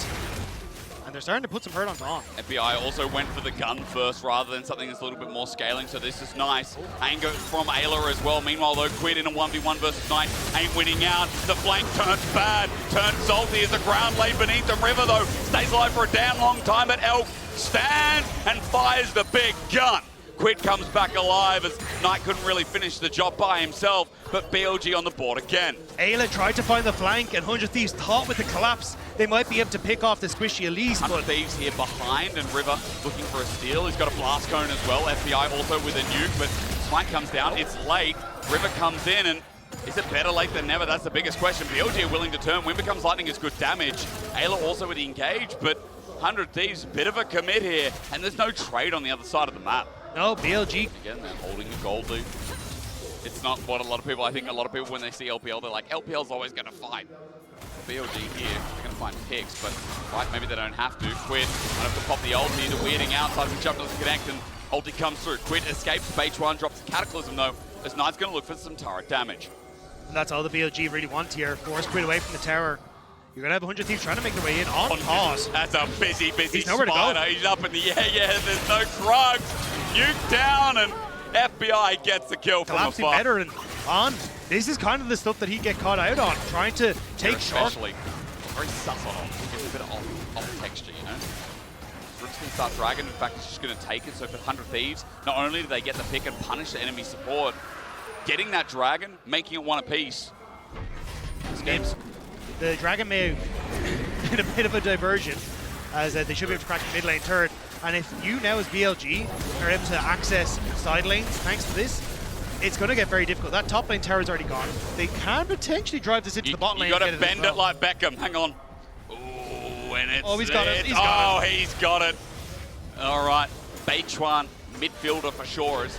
They're starting to put some hurt on Dawn. FBI also went for the gun first rather than something that's a little bit more scaling, so this is nice. Anger from Ayla as well. Meanwhile, though, Quid in a 1v1 versus Knight ain't winning out. The flank turns bad, turns salty as the ground laid beneath them. River, though, stays alive for a damn long time, but Elk stands and fires the big gun. Quid comes back alive as Knight couldn't really finish the job by himself, but BLG on the board again. Ayla tried to find the flank, and 100 Thieves thought with the collapse they might be able to pick off the squishy Elise. 100 Thieves here behind, and River looking for a steal. He's got a blast cone as well. FBI also with a nuke, but Smite comes down. It's late. River comes in, and is it better late than never? That's the biggest question. BLG are willing to turn. When becomes lightning is good damage. Ayla also with the engage, but 100 Thieves, a bit of a commit here, and there's no trade on the other side of the map. No, BLG. Again, they're holding the gold loot. It's not what a lot of people, I think a lot of people when they see LPL, they're like, LPL's always going to fight. BLG here, they're going to find picks, but right, maybe they don't have to. Quid, might have to pop the ulti, the weirding outside, the jump doesn't connect, and ulti comes through. Quid escapes, H1 drops the Cataclysm though, as Knight's going to look for some turret damage. And that's all the BLG really want here. Force Quid away from the tower. You're going to have 100 Thieves trying to make their way in on pause. That's a busy He's nowhere spider. to go. He's up in the air, yeah, there's no drugs. Nuke down, and FBI gets the kill from Collapsing afar. better and on. This is kind of the stuff that he get caught out on, trying to take shots. Especially very sus on him. Gets a bit of off texture, you know. Rips can start Dragon. In fact, he's just going to take it. So for 100 Thieves, not only do they get the pick and punish the enemy support, getting that Dragon, making it one apiece. The Dragon may have been a bit of a diversion, as they should be able to crack the mid lane turret. And if you now as BLG are able to access side lanes thanks to this, it's going to get very difficult. That top lane tower is already gone. They can potentially drive this into the bot lane. You got to bend it like Beckham. Hang on. Ooh, and it's he's got it. He's got it. All right. Beichuan, midfielder for sure. As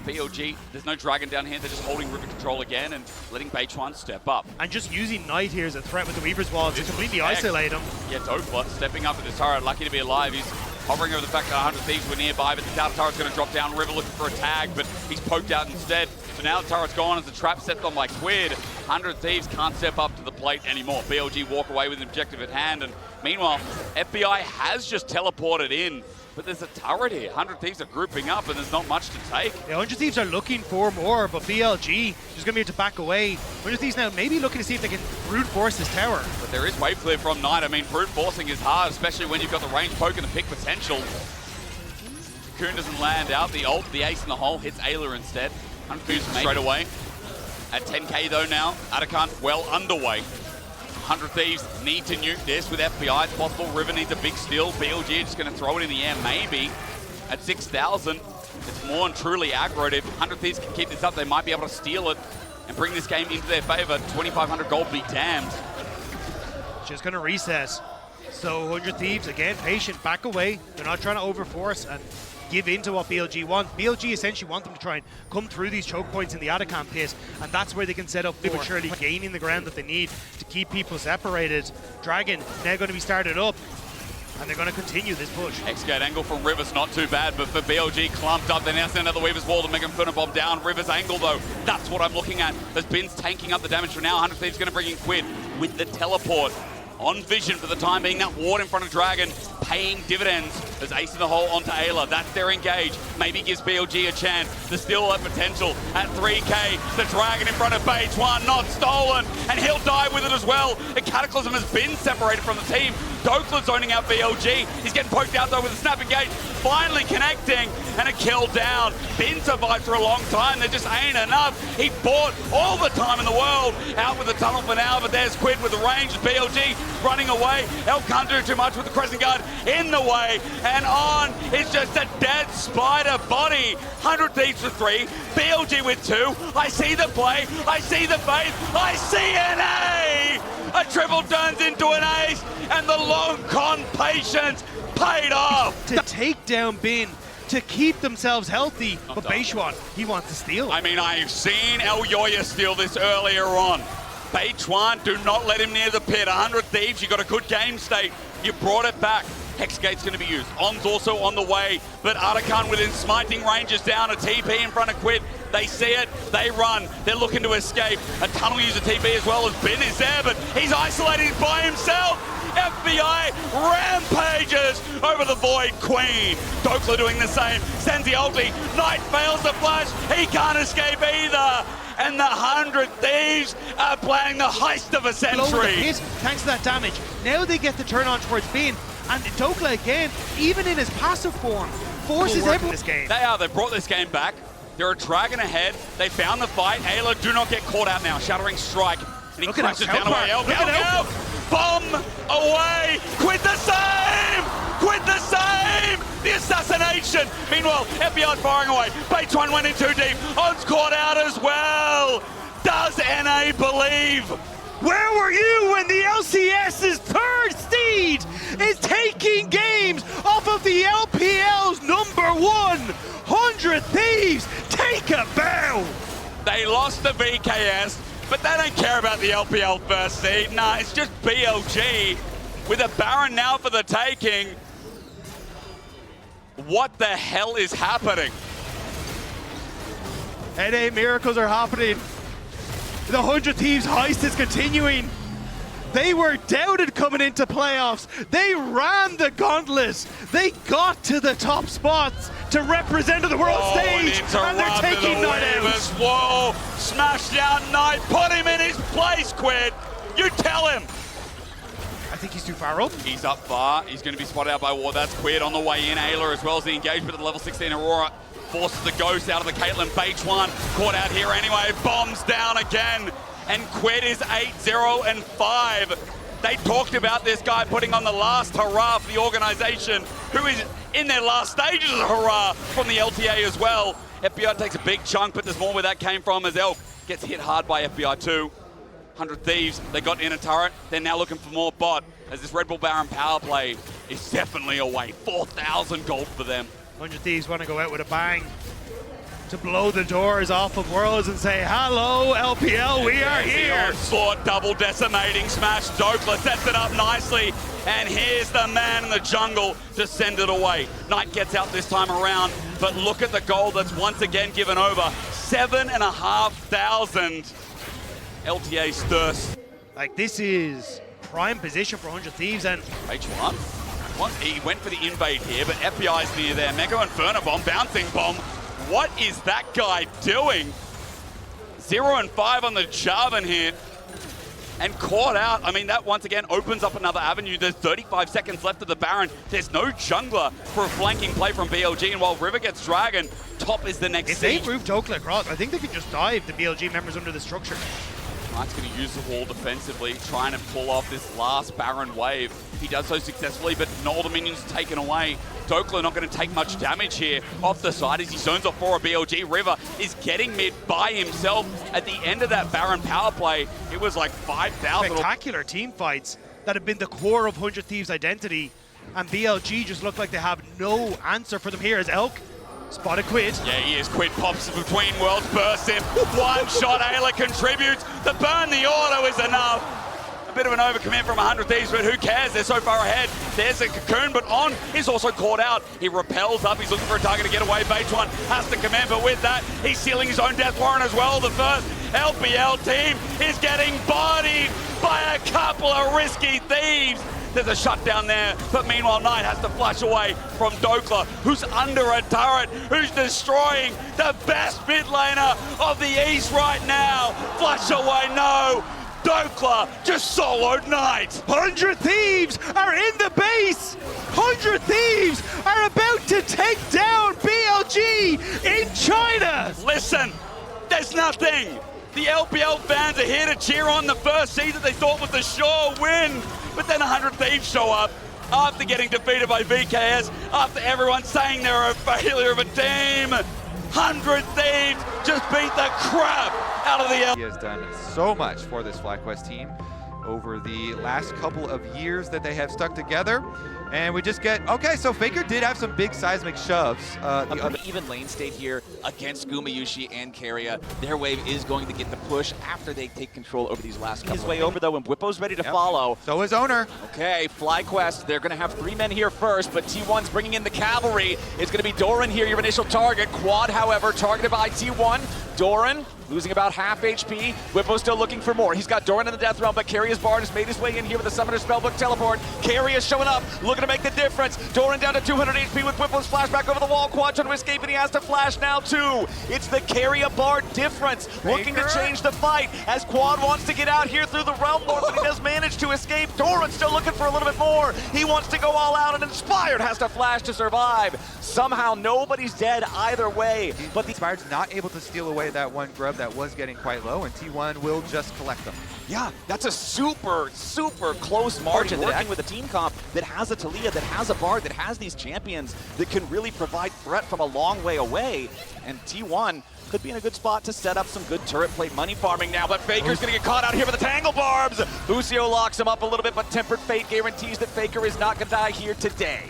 BLG, there's no Dragon down here. They're just holding River control again and letting Beichuan step up. And just using Knight here as a threat with the Weaver's Wall to completely isolate him. Yeah, Dokla stepping up with his turret. Lucky to be alive. He's hovering over the fact that 100 Thieves were nearby, but the Tower turret's going to drop down. River looking for a tag, but he's poked out instead. So now the turret's gone as the trap set on by Quid. 100 Thieves can't step up to the plate anymore. BLG walk away with an objective at hand, and meanwhile, FBI has just teleported in. But there's a turret here. 100 Thieves are grouping up, and there's not much to take. Yeah, 100 Thieves are looking for more, but BLG is going to be able to back away. 100 Thieves now maybe looking to see if they can brute force this tower. But there is wave clear from Knight. I mean, brute forcing is hard, especially when you've got the range poke and the pick potential. Cocoon doesn't land out. The ult, the ace in the hole, hits Ayla instead. 100 Thieves straight away. At 10k though now, Atakan well underway. 100 Thieves need to nuke this with FBI. It's possible. River needs a big steal. BLG just going to throw it in the air, maybe. At 6,000, it's more and truly aggroed. If 100 Thieves can keep this up, they might be able to steal it and bring this game into their favor. 2,500 gold be damned. Just going to reset. So 100 Thieves, again, patient, back away. They're not trying to overforce and give in to what BLG want. BLG essentially want them to try and come through these choke points in the Atakan pit, and that's where they can set up but surely gaining the ground that they need to keep people separated. Dragon now going to be started up, and they're going to continue this push. X-Gate angle from River's not too bad, but for BLG clumped up, they now send another Weaver's Wall to make him bomb down. River's angle though, that's what I'm looking at. As Bin's tanking up the damage for now. 100 Thieves going to bring in Quid with the teleport. On vision for the time being, that ward in front of Dragon paying dividends as ace in the hole onto Ayla. That's their engage. Maybe gives BLG a chance. There's still a potential at 3k. The Dragon in front of Beichuan, not stolen, and he'll die with it as well. The Cataclysm has been separated from the team. Dokla zoning out BLG. He's getting poked out though with a snapping gate. Finally connecting and a kill down. Been survived for a long time. There just ain't enough. He bought all the time in the world out with the tunnel for now, but there's Quid with the range. BLG running away. Elk can't do too much with the crescent guard in the way. And on is just a dead spider body. 100 Thieves for 3. BLG with 2. I see the play. I see the faith. I see an A! A triple turns into an ace, and the long con patience paid off. To take down Bin, to keep themselves healthy, but Beichuan, he wants to steal. I mean, I've seen El Yoya steal this earlier on. Beichuan, do not let him near the pit. 100 Thieves, you got a good game state. You brought it back. Hexgate's going to be used. On's also on the way, but Artican within smiting range is down. A TP in front of Quid. They see it, they run, they're looking to escape. A tunnel user TP as well as Bin is there, but he's isolated by himself. FBI rampages over the Void Queen. Dokla doing the same, sends the ulti. Knight fails the flash, he can't escape either. And the 100 Thieves are playing the heist of a century. Hit, thanks to that damage. Now they get the turn on towards Bin, and Dokla again, even in his passive form, forces everyone in this game. They've brought this game back. They're a dragon ahead. They found the fight. Ayla do not get caught out now. Shattering strike. And he crashes down away. Elk. Bomb away. Quid the same. Quid the same. The assassination. Meanwhile, FBI firing away. Beichuan went in too deep. On's caught out as well. Does NA believe? Where were you when the LCS's third steed is taking games off of the LPL's #1? 100 Thieves, take a bow! They lost the VKS, but they don't care about the LPL first seed. Nah, it's just BLG with a Baron now for the taking. What the hell is happening? NA miracles are happening. The 100 Thieves heist is continuing. They were doubted coming into playoffs. They ran the gauntlet. They got to the top spots to represent the world stage, and they're taking Knight out. Whoa, smash down Knight, put him in his place, Quid. You tell him. I think he's too far up. He's up far. He's going to be spotted out by War. That's Quid on the way in. Ayla as well as the engagement of the level 16 Aurora. Forces the ghost out of the Caitlyn. Beichuan caught out here anyway. Bombs down again. And Quid is 8-0-5. They talked about this guy putting on the last hurrah for the organization, who is in their last stages of hurrah from the LTA as well. FBI takes a big chunk, but there's more where that came from as Elk gets hit hard by FBI too. 100 Thieves, they got in a turret. They're now looking for more bot as this Red Bull Baron power play is definitely away. 4,000 gold for them. 100 Thieves want to go out with a bang to blow the doors off of Worlds and say, hello, LPL, we are here. Slort double decimating smash. Dokla sets it up nicely. And here's the man in the jungle to send it away. Knight gets out this time around, but look at the gold that's once again given over. 7,500. LTA's thirst. Like, this is prime position for 100 Thieves, and H1. He went for the invade here, but FBI's near there. Mega Inferno bomb, bouncing bomb. What is that guy doing? 0-5 on the Jarvan hit. And caught out. I mean, that once again opens up another avenue. There's 35 seconds left of the Baron. There's no jungler for a flanking play from BLG. And while River gets Dragon, top is the next if siege. they move Dokla across, I think they can just dive the BLG members under the structure. Knight's going to use the wall defensively, trying to pull off this last Baron wave. He does so successfully, but not all the minions are taken away. Dokla not going to take much damage here off the side as he zones off for a BLG. River is getting mid by himself. At the end of that Baron power play, it was like 5,000. Spectacular team fights that have been the core of 100 Thieves' identity, and BLG just look like they have no answer for them here as Elk spotted Quid. Yeah, he is. Quid pops between worlds, bursts him. One shot, Ayla contributes. The burn, the auto is enough. A bit of an overcommit from 100 Thieves, but who cares? They're so far ahead. There's a cocoon, but On is also caught out. He repels up. He's looking for a target to get away. Beichuan has to command, but with that, he's sealing his own death warrant as well. The first LPL team is getting bodied by a couple of risky Thieves. There's a shutdown there, but meanwhile Knight has to flush away from Dokla, who's under a turret, who's destroying the best mid laner of the East right now. Flush away, no. Dokla just soloed Knight. 100 Thieves are in the base! 100 Thieves are about to take down BLG in China! Listen, there's nothing. The LPL fans are here to cheer on the first season they thought was the sure win. But then 100 Thieves show up after getting defeated by VKS, after everyone saying they were a failure of a team. 100 Thieves just beat the crap out of the He has done so much for this FlyQuest team over the last couple of years that they have stuck together. And we just get, okay, so Faker did have some big seismic shoves. A pretty even lane state here against Gumayusi and Keria. Their wave is going to get the push after they take control over these last couple. His way over though, and Whippo's ready to follow. So is Owner. Okay, FlyQuest, they're going to have 3 men here first, but T1's bringing in the cavalry. It's going to be Doran here, your initial target. Quad, however, targeted by T1. Doran losing about half HP. Whippo still looking for more. He's got Doran in the death realm, but Keria's Bard has made his way in here with the Summoner Spellbook teleport. Keria showing up, looking to make the difference. Doran down to 200 HP with Whippo's flashback over the wall. Quad trying to escape, and he has to flash now too. It's the Keria Bard difference, looking to change the fight as Quad wants to get out here through the realm lord, but he does manage to escape. Doran still looking for a little bit more. He wants to go all out, and Inspired has to flash to survive. Somehow nobody's dead either way, but the Inspired's not able to steal away that one grub that was getting quite low, and T1 will just collect them. Yeah, that's a super, super close margin. Working with a team comp that has a Talia, that has a Bard, that has these champions that can really provide threat from a long way away. And T1 could be in a good spot to set up some good turret plate money farming now, but Faker's gonna get caught out here with the Tangle Barbs. Busio locks him up a little bit, but Tempered Fate guarantees that Faker is not gonna die here today.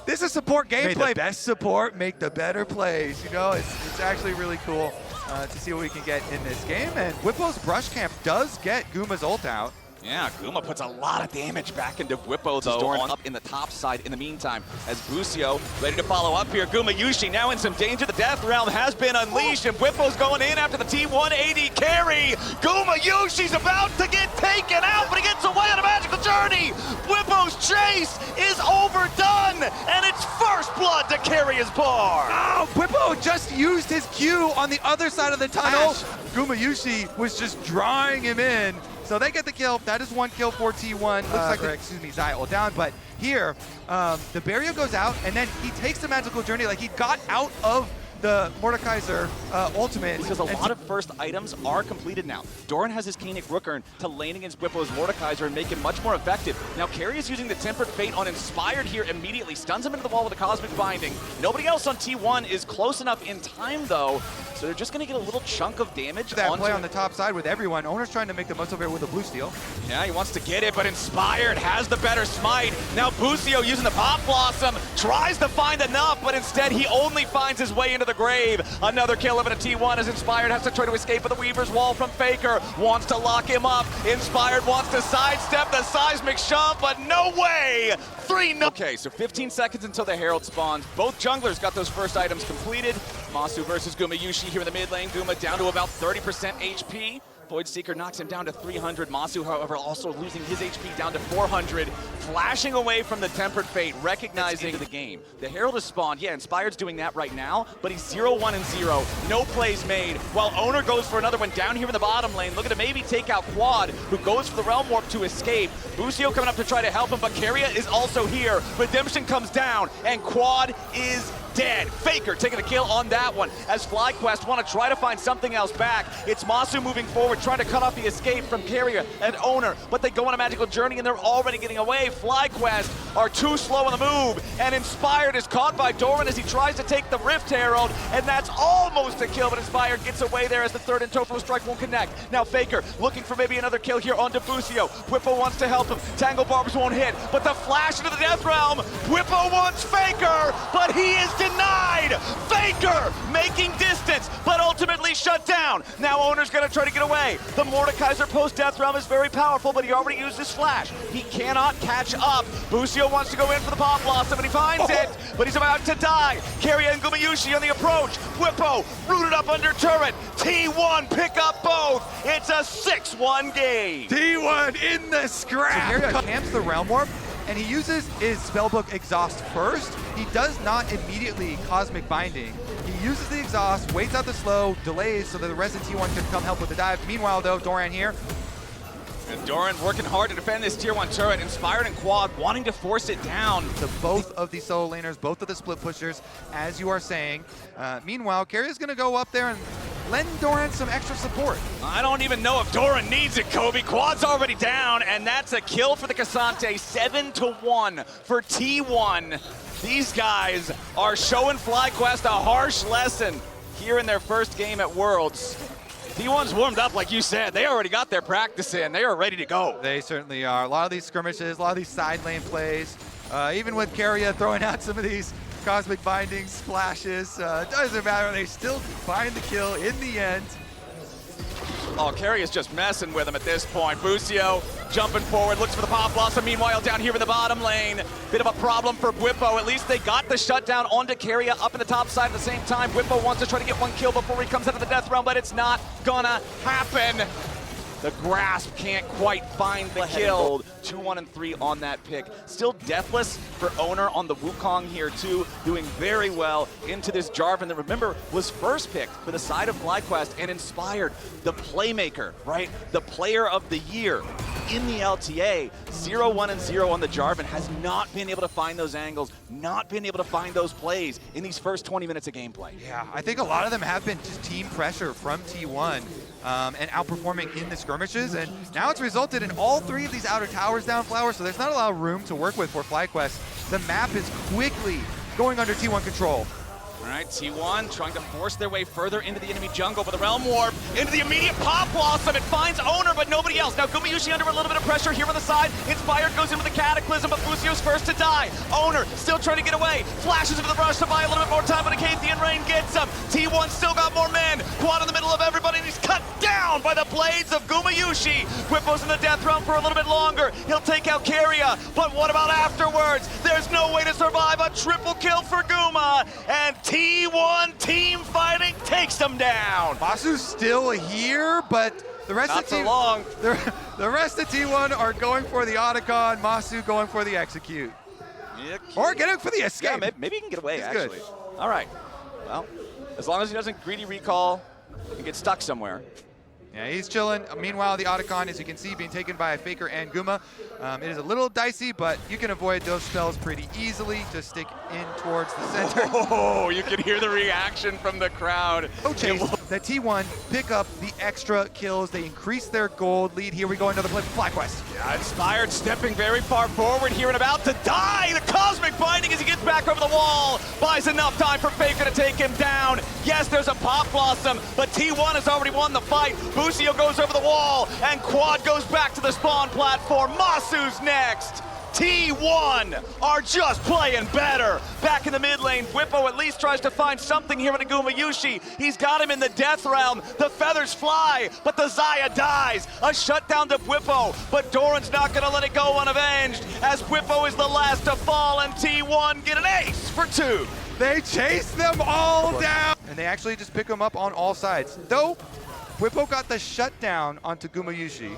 This is support gameplay. May the best support make the better plays. You know, it's actually really cool to see what we can get in this game. And Whippo's Brush Camp does get Guma's ult out. Yeah, Guma puts a lot of damage back into Whippo, though, Doran up in the top side in the meantime, as Busio ready to follow up here. Gumayusi now in some danger. The Death Realm has been unleashed, and Whippo's going in after the T180 carry. Gumayushi's about to get taken out, but he gets away on a magical journey. Whippo's chase is overdone, and it's first blood to carry his bar. Oh, Whippo just used his Q on the other side of the tunnel. Gumayusi was just drawing him in. So they get the kill. That is 1 kill for T1. Looks like, Xayah down. But here, the barrier goes out, and then he takes the magical journey. Like, he got out of the Mordekaiser ultimate. Because a lot of first items are completed now. Doran has his Koenig Rookern to lane against Whippo's Mordekaiser and make him much more effective. Now Keria is using the Tempered Fate on Inspired here immediately. Stuns him into the wall with a Cosmic Binding. Nobody else on T1 is close enough in time, though. So they're just going to get a little chunk of damage. That play on the top side with everyone. Owner's trying to make the most of it with a blue steal. Yeah, he wants to get it, but Inspired has the better smite. Now Busio using the Pop Blossom, tries to find enough, but instead he only finds his way into the grave. Another kill of a T1 as Inspired has to try to escape with the Weaver's Wall from Faker. Wants to lock him up. Inspired wants to sidestep the seismic shove, but no way! 3-0. Okay, so 15 seconds until the Herald spawns. Both junglers got those first items completed. Masu versus Gumayusi here in the mid lane. Guma down to about 30% HP. Void Seeker knocks him down to 300. Masu, however, also losing his HP down to 400. Flashing away from the Tempered Fate, recognizing the game. The Herald is spawned. Yeah, Inspired's doing that right now, but he's 0-1-0. No plays made. While Owner goes for another one down here in the bottom lane, looking to maybe take out Quad, who goes for the Realm Warp to escape. Busio coming up to try to help him, but Keria is also here. Redemption comes down, and Quad is dead. Faker taking a kill on that one as FlyQuest want to try to find something else back. It's Masu moving forward, trying to cut off the escape from Keria and Owner, but they go on a magical journey and they're already getting away. FlyQuest are too slow on the move, and Inspired is caught by Doran as he tries to take the Rift Herald, and that's almost a kill, but Inspired gets away there as the third Intoflo strike won't connect. Now Faker looking for maybe another kill here on Busio. Whippo wants to help him. Tangle Barbs won't hit, but the flash into the Death Realm. Whippo wants Faker, but he is denied! Faker making distance, but ultimately shut down. Now Owner's gonna try to get away. The Mordekaiser post-Death Realm is very powerful, but he already used his flash. He cannot catch up. Busio wants to go in for the Pop Blossom, and he finds it, but he's about to die. Keria and Gumayusi on the approach. Whippo rooted up under turret. T1 pick up both. It's a 6-1 game. T1 in the scrap! So Keria camps the Realm Warp, and he uses his Spellbook Exhaust first. He does not immediately Cosmic Binding. He uses the Exhaust, waits out the slow, delays so that the rest of T1 can come help with the dive. Meanwhile, though, Doran here, And Doran working hard to defend this tier 1 turret. Inspired and Quad wanting to force it down. To both of the solo laners, both of the split pushers, as you are saying. Meanwhile, Carrier's going to go up there and lend Doran some extra support. I don't even know if Doran needs it, Kobe. Quad's already down, and that's a kill for the Cassante. 7-1 for T1. These guys are showing FlyQuest a harsh lesson here in their first game at Worlds. T1's warmed up, like you said. They already got their practice in. They are ready to go. They certainly are. A lot of these skirmishes, a lot of these side lane plays, even with Carrier throwing out some of these cosmic binding splashes, it doesn't matter. They still find the kill in the end. Oh, Carrie is just messing with him at this point. Busio jumping forward, looks for the pop blossom. Meanwhile, down here in the bottom lane, bit of a problem for Bwipo. At least they got the shutdown onto Carrier up in the top side at the same time. Bwipo wants to try to get one kill before he comes out of the death realm, but it's not gonna happen. The grasp can't quite find the kill. 2-1-3 on that pick. Still deathless for Owner on the Wukong here too, doing very well into this Jarvan that, remember, was first picked for the side of FlyQuest and Inspired, the playmaker, right? The player of the year in the LTA. 0-1-0 on the Jarvan, has not been able to find those angles, not been able to find those plays in these first 20 minutes of gameplay. Yeah, I think a lot of them have been just team pressure from T1 and outperforming in the skirmishes, and now it's resulted in all 3 of these outer towers down Flower, so there's not a lot of room to work with for FlyQuest. The map is quickly going under T1 control. All right, T1 trying to force their way further into the enemy jungle, but the Realm Warp into the immediate pop blossom. It finds Owner, but nobody else. Now Gumayushi under a little bit of pressure here on the side. Inspired goes in with the Cataclysm, but Busio's first to die. Owner still trying to get away. Flashes into the brush to buy a little bit more time, but Acathian Rain gets him. T1 still got more men. Quad in the middle of everybody, and he's cut down by the blades of Gumayushi. Whippo's in the death realm for a little bit longer. He'll take out Carrier, but what about afterwards? There's no way to survive a triple kill for Guma, and T1 team fighting takes them down. Masu's still here, but the rest Not of so long. The rest of T1 are going for the Otacon, Masu going for the execute. Yeah, Or getting for the escape. Yeah, maybe he can get away, He's actually. good. All right. Well, as long as he doesn't greedy recall and get stuck somewhere. Yeah, he's chilling. Meanwhile, the Otacon, as you can see, being taken by a Faker and Guma. It is a little dicey, but you can avoid those spells pretty easily. Just stick in towards the center. Oh, you can hear the reaction from the crowd. Oh, chase. The T1 pick up the extra kills. They increase their gold lead. Here we go, another play for FlyQuest. Yeah, Inspired stepping very far forward here and about to die. The cosmic binding as he gets back over the wall. Buys enough time for Faker to take him down. Yes, there's a pop blossom, but T1 has already won the fight. Busio goes over the wall, and Quad goes back to the spawn platform. Masu's next. T1 are just playing better. Back in the mid lane, Bwipo at least tries to find something here in Gumayushi. He's got him in the death realm. The feathers fly, but the Xayah dies. A shutdown to Bwipo, but Doran's not gonna let it go unavenged, as Bwipo is the last to fall, and T1 get an ace for 2. They chase them all down, and they actually just pick them up on all sides. Though, Bwipo got the shutdown onto Gumayushi.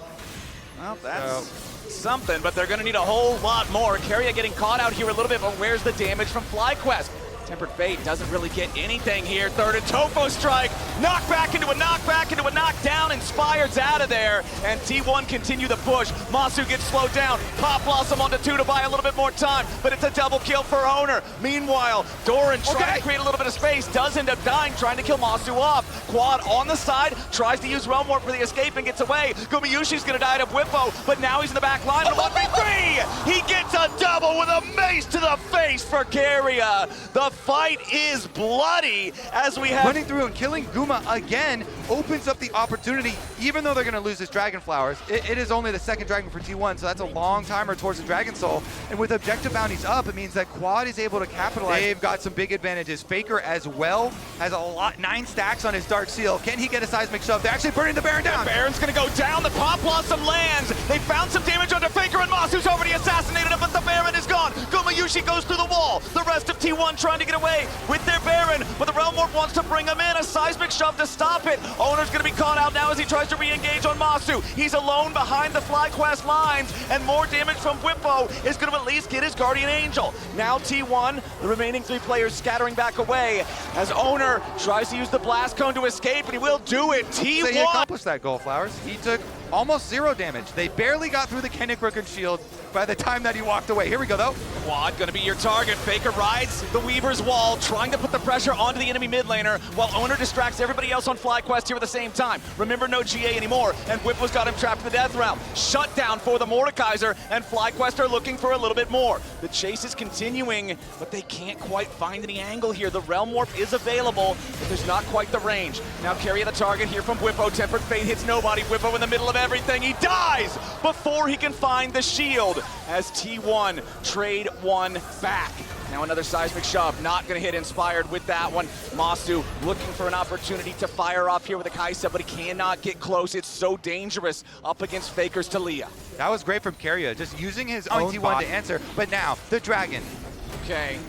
Well, that's something, but they're going to need a whole lot more. Carrier getting caught out here a little bit, but where's the damage from FlyQuest? Tempered Fate doesn't really get anything here. Third and Topo strike. Knockback into a knockback into a knockdown. Inspired's out of there. And T1 continue the push. Masu gets slowed down. Pop Blossom onto 2 to buy a little bit more time. But it's a double kill for Owner. Meanwhile, Doran trying to create a little bit of space. Does end up dying, trying to kill Masu off. Quad on the side. Tries to use Realm Warp for the escape and gets away. Gumayushi's going to die to Bwipo. But now he's in the back line. 1v3. He gets a double with a mace to the face for Carrier. The fight is bloody as we have... Running through and killing Guma again opens up the opportunity, even though they're going to lose this Dragon Flowers. It is only the second Dragon for T1, so that's a long timer towards the Dragon Soul. And with objective bounties up, it means that Quad is able to capitalize. They've got some big advantages. Faker as well has a lot, 9 stacks on his Dark Seal. Can he get a seismic shove? They're actually burning the Baron down. The Baron's going to go down. The Pop Blossom lands. They found some damage onto Faker, and Masu's already assassinated him, but the Baron is gone. Gumayushi goes through the wall. The rest of T1 trying to get away with their Baron, but the Realm Warp wants to bring him in. A seismic shove to stop it. Owner's going to be caught out now as he tries to re-engage on Masu. He's alone behind the FlyQuest lines, and more damage from Bwipo is going to at least get his Guardian Angel. Now T1, the remaining 3 players scattering back away as Owner tries to use the Blast Cone to escape, and he will do it. T1! So he accomplished that goal, Flowers. He took almost 0 damage. They barely got through the Kennick Rook and shield by the time that he walked away. Here we go, though. Quad gonna be your target. Faker rides the Weaver's wall, trying to put the pressure onto the enemy mid laner, while Owner distracts everybody else on FlyQuest here at the same time. Remember, no GA anymore, and Whippo's got him trapped in the death realm. Shut down for the Mordekaiser, and FlyQuest are looking for a little bit more. The chase is continuing, but they can't quite find any angle here. The Realm Warp is available, but there's not quite the range. Now carry the target here from Whippo. Tempered Fate hits nobody. Whippo in the middle of everything. He dies before he can find the shield as T1 trade one back. Now another seismic shove, not gonna hit Inspired with that one. Masu looking for an opportunity to fire off here with a Kaisa, but he cannot get close. It's so dangerous up against Faker's Talia. That was great from Carrier, just using his own T1 to answer. But now, the Dragon. Okay.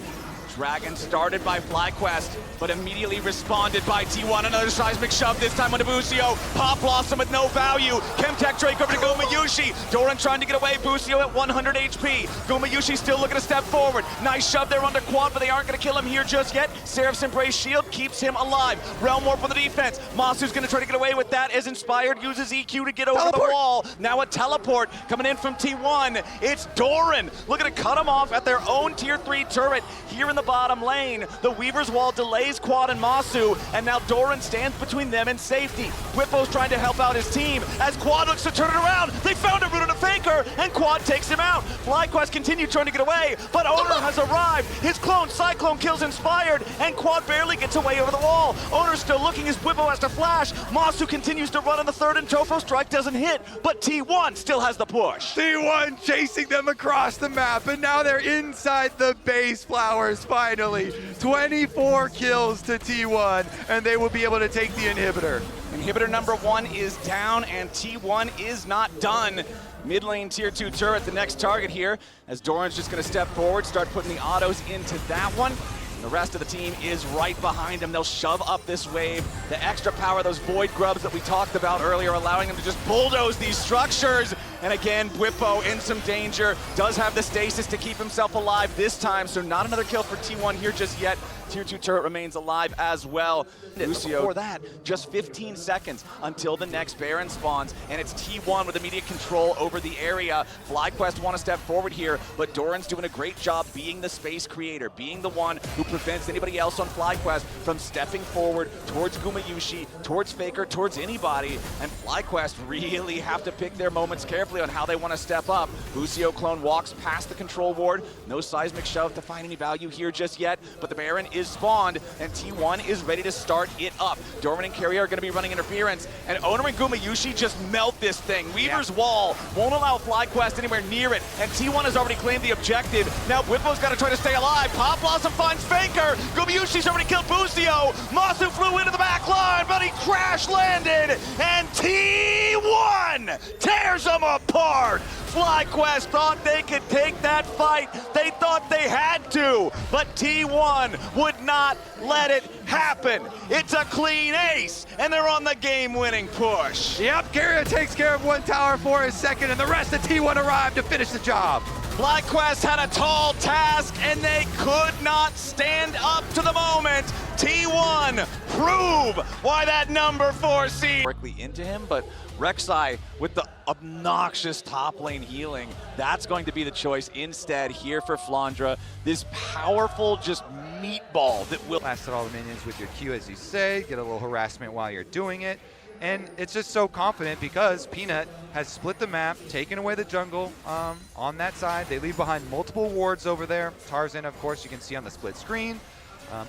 Dragon started by FlyQuest, but immediately responded by T1. Another seismic shove, this time on Busio. Pop Blossom with no value. Chemtech Drake over to Gumayushi. Doran trying to get away. Busio at 100 HP. Gumayushi still looking to step forward. Nice shove there onto Quad, but they aren't going to kill him here just yet. Seraph's Embrace shield keeps him alive. Realm Warp on the defense. Masu's going to try to get away with that as Inspired uses EQ to get over the wall. Now a teleport coming in from T1. It's Doran looking to cut him off at their own tier 3 turret here in the bottom lane. The Weaver's Wall delays Quad and Masu, and now Doran stands between them and safety. Whippo's trying to help out his team as Quad looks to turn it around. They found a route on a Faker, and Quad takes him out. FlyQuest continues trying to get away, but Owner has arrived. His clone, Cyclone, kills Inspired, and Quad barely gets away over the wall. Owner's still looking as Whippo has to flash. Masu continues to run on the third, and Tofo Strike doesn't hit, but T1 still has the push. T1 chasing them across the map, and now they're inside the base. Flowers finally. 24 kills to T1, and they will be able to take the inhibitor. Inhibitor number 1 is down, and T1 is not done. Mid lane tier 2 turret, the next target here, as Doran's just gonna step forward, start putting the autos into that one. The rest of the team is right behind him. They'll shove up this wave. The extra power, those void grubs that we talked about earlier, allowing them to just bulldoze these structures. And again, Whippo in some danger. Does have the stasis to keep himself alive this time, so not another kill for T1 here just yet. Tier 2 turret remains alive as well. Lucio, before that, just 15 seconds until the next Baron spawns, and it's T1 with immediate control over the area. FlyQuest want to step forward here, but Doran's doing a great job being the space creator, being the one who prevents anybody else on FlyQuest from stepping forward towards Gumayushi, towards Faker, towards anybody, and FlyQuest really have to pick their moments carefully on how they want to step up. Busio clone walks past the control ward. No seismic shove to find any value here just yet, but the Baron is spawned, and T1 is ready to start it up. Dorman and Carrier are going to be running interference, and Owner and Gumayushi just melt this thing. Weaver's Wall won't allow FlyQuest anywhere near it, and T1 has already claimed the objective. Now Whippo's got to try to stay alive. Pop Blossom finds Faker. Gumayushi's already killed Busio. Masu flew into the back line, but he crash landed, and T1 tears them apart. FlyQuest thought they could take that fight. They thought they had to, but T1 would not let it happen. It's a clean ace, and they're on the game-winning push. Yep, Carrier takes care of one tower for his second, and the rest of T1 arrived to finish the job. FlyQuest had a tall task, and they could not stand up to the moment. T1 prove why that number 4 seed. Directly into him, but Rek'Sai with the obnoxious top lane healing. That's going to be the choice instead here for Flandra. This powerful just meatball that will blast at all the minions with your Q, as you say, get a little harassment while you're doing it. And it's just so confident because Peanut has split the map, taken away the jungle on that side. They leave behind multiple wards over there. Tarzan, of course, you can see on the split screen.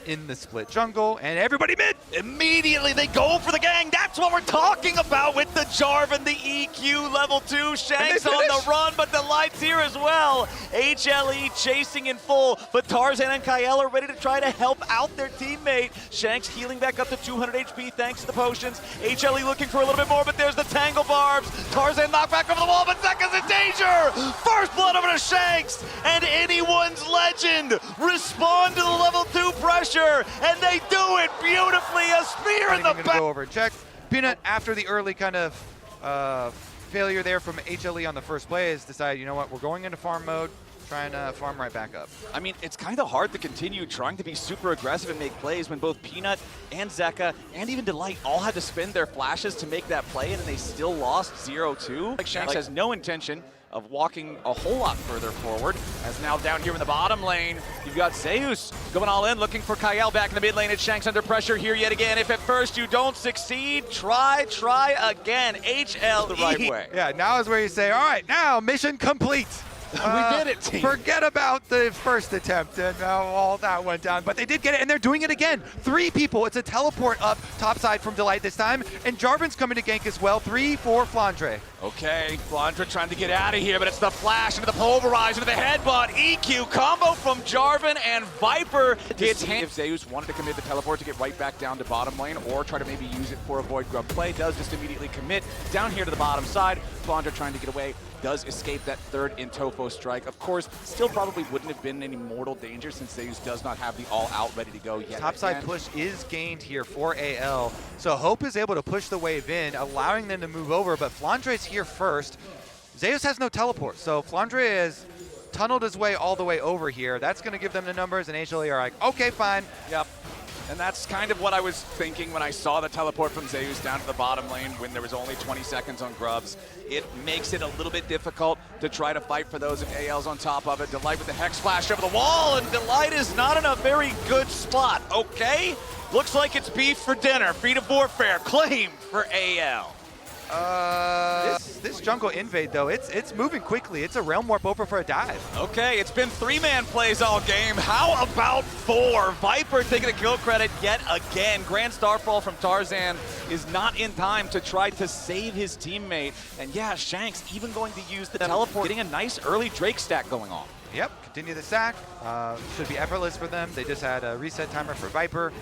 In the split jungle, and everybody mid! Immediately they go for the gang. That's what we're talking about with the Jarvan, the EQ level 2. Shanks on the run, but the light's here as well. HLE chasing in full, but Tarzan and Kael are ready to try to help out their teammate. Shanks healing back up to 200 HP thanks to the potions. HLE looking for a little bit more, but there's the Tangle Barbs. Tarzan knocked back over the wall, but Zeka's in danger! First blood over to Shanks, and anyone's legend respond to the level 2 pressure, and they do it beautifully. A spear in the back. Go over and check. Peanut, after the early kind of failure there from HLE on the first play, has decided, you know what, we're going into farm mode, try and farm right back up. I mean, it's kind of hard to continue trying to be super aggressive and make plays when both Peanut and Zeka and even Delight all had to spend their flashes to make that play, and they still lost 0-2. Like Shanks has no intention of walking a whole lot further forward, as now down here in the bottom lane, you've got Zeus going all in, looking for Kyle back in the mid lane. It's Shanks under pressure here yet again. If at first you don't succeed, try again. HLE. The right way. Yeah, now is where you say, all right, now mission complete. We did it, team. Forget about the first attempt and all that went down, but they did get it, and they're doing it again. 3 people. It's a teleport up topside from Delight this time, and Jarvan's coming to gank as well. 3 for Flandre. Okay, Flandre trying to get out of here, but it's the flash into the pulverize, into the headbutt. EQ combo from Jarvan, and Viper gets hand. If Zeus wanted to commit the teleport to get right back down to bottom lane, or try to maybe use it for a void grub play, does just immediately commit down here to the bottom side. Flandre trying to get away, does escape that third in Tofo strike. Of course, still probably wouldn't have been any mortal danger since Zeus does not have the all-out ready to go yet. Topside push is gained here for AL, so Hope is able to push the wave in, allowing them to move over, but Flandre's here first. Zeus has no teleport, so Flandre has tunneled his way all the way over here. That's going to give them the numbers, and HLE are like, okay, fine. Yep. And that's kind of what I was thinking when I saw the teleport from Zeus down to the bottom lane when there was only 20 seconds on Grubs. It makes it a little bit difficult to try to fight for those if AL's on top of it. Delight with the Hex Flash over the wall, and Delight is not in a very good spot, okay? Looks like it's beef for dinner. Feet of Warfare claimed for AL. This jungle invade, though, it's moving quickly. It's a Realm Warp over for a dive. Okay, it's been 3-man plays all game. How about 4? Viper taking a kill credit yet again. Grand Starfall from Tarzan is not in time to try to save his teammate. And yeah, Shanks even going to use the teleport, getting a nice early Drake stack going on. Yep, continue the sack. Should be effortless for them. They just had a reset timer for Viper.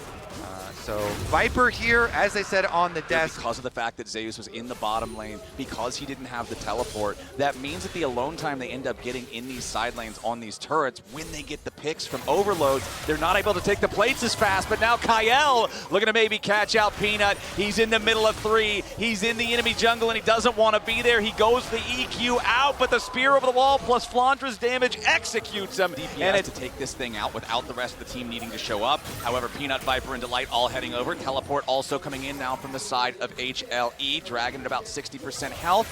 So Viper here, as they said on the desk. Because of the fact that Zeus was in the bottom lane, because he didn't have the teleport, that means that the alone time they end up getting in these side lanes on these turrets, when they get the picks from overloads, they're not able to take the plates as fast. But now Kyle looking to maybe catch out Peanut. He's in the middle of 3. He's in the enemy jungle, and he doesn't want to be there. He goes the EQ out, but the spear over the wall plus Flandre's damage executes him. DPS and to take this thing out without the rest of the team needing to show up. However, Peanut, Viper, and Delight all heading over. Teleport also coming in now from the side of HLE. Dragon at about 60% health.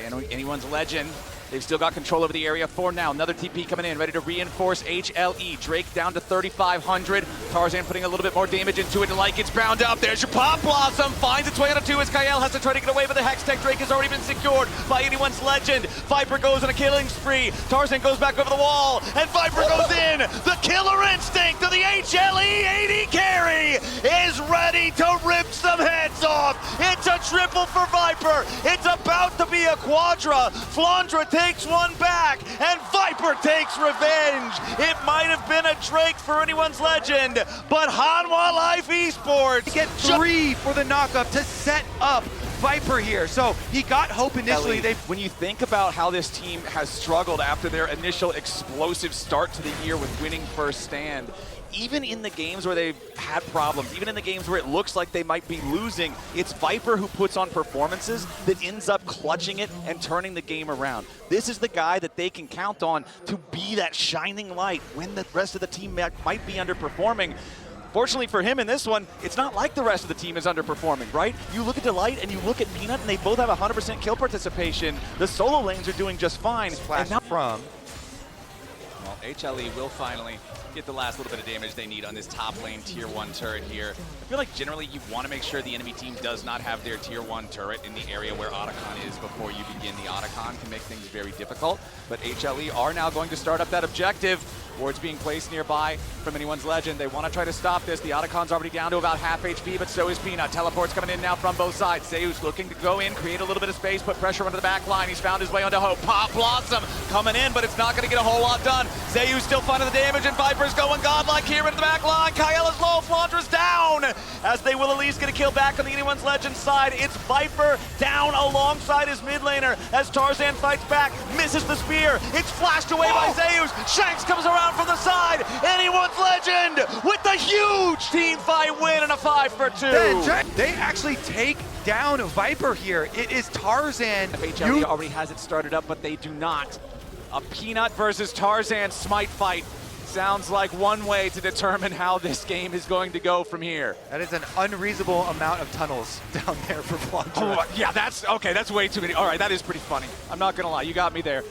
And anyone's legend. They've still got control over the area for now. Another TP coming in, ready to reinforce HLE. Drake down to 3,500. Tarzan putting a little bit more damage into it. Delight gets bound up. There's your Pop Blossom. Finds its way onto 2 as Kyle has to try to get away, but the Hex Tech Drake has already been secured by anyone's legend. Viper goes on a killing spree. Tarzan goes back over the wall, and Viper goes in. The killer instinct of the HLE AD carry is ready to rip some heads off. It's a triple for Viper. It's about to be a quadra. Flandre takes one back, and Viper takes revenge. It might have been a Drake for anyone's legend, but Hanwha Life Esports get 3 for the knockup to set up Viper here. So he got Hope initially. When you think about how this team has struggled after their initial explosive start to the year with winning first stand, even in the games where they've had problems, even in the games where it looks like they might be losing, it's Viper who puts on performances that ends up clutching it and turning the game around. This is the guy that they can count on to be that shining light when the rest of the team might be underperforming. Fortunately for him in this one, it's not like the rest of the team is underperforming, right? You look at Delight and you look at Peanut, and they both have 100% kill participation. The solo lanes are doing just fine. Splash from. Well, HLE will finally get the last little bit of damage they need on this top lane tier 1 turret here. I feel like generally you want to make sure the enemy team does not have their tier 1 turret in the area where Otacon is before you begin. The Otacon can make things very difficult, but HLE are now going to start up that objective. Wards being placed nearby from anyone's legend. They want to try to stop this. The Otacon's already down to about half HP, but so is Peanut. Teleports coming in now from both sides. Zeus looking to go in, create a little bit of space, put pressure onto the back line. He's found his way onto Hope. Pop Blossom coming in, but it's not going to get a whole lot done. Zeus still finding the damage, and Viper's going godlike here into the back line. Kyle is low, Flandre's down, as they will at least get a kill back on the anyone's legend side. It's Viper down alongside his mid laner as Tarzan fights back, misses the spear. It's flashed away by Zeus. Shanks comes around from the side. Anyone's legend with the huge team fight win and a 5-for-2. They actually take down Viper here. It is Tarzan. HLE already has it started up, but they do not A Peanut versus Tarzan smite fight. Sounds like one way to determine how this game is going to go from here. That is an unreasonable amount of tunnels down there for Flandre. Oh, yeah, that's okay. That's way too many. All right, that is pretty funny. I'm not gonna lie, you got me there.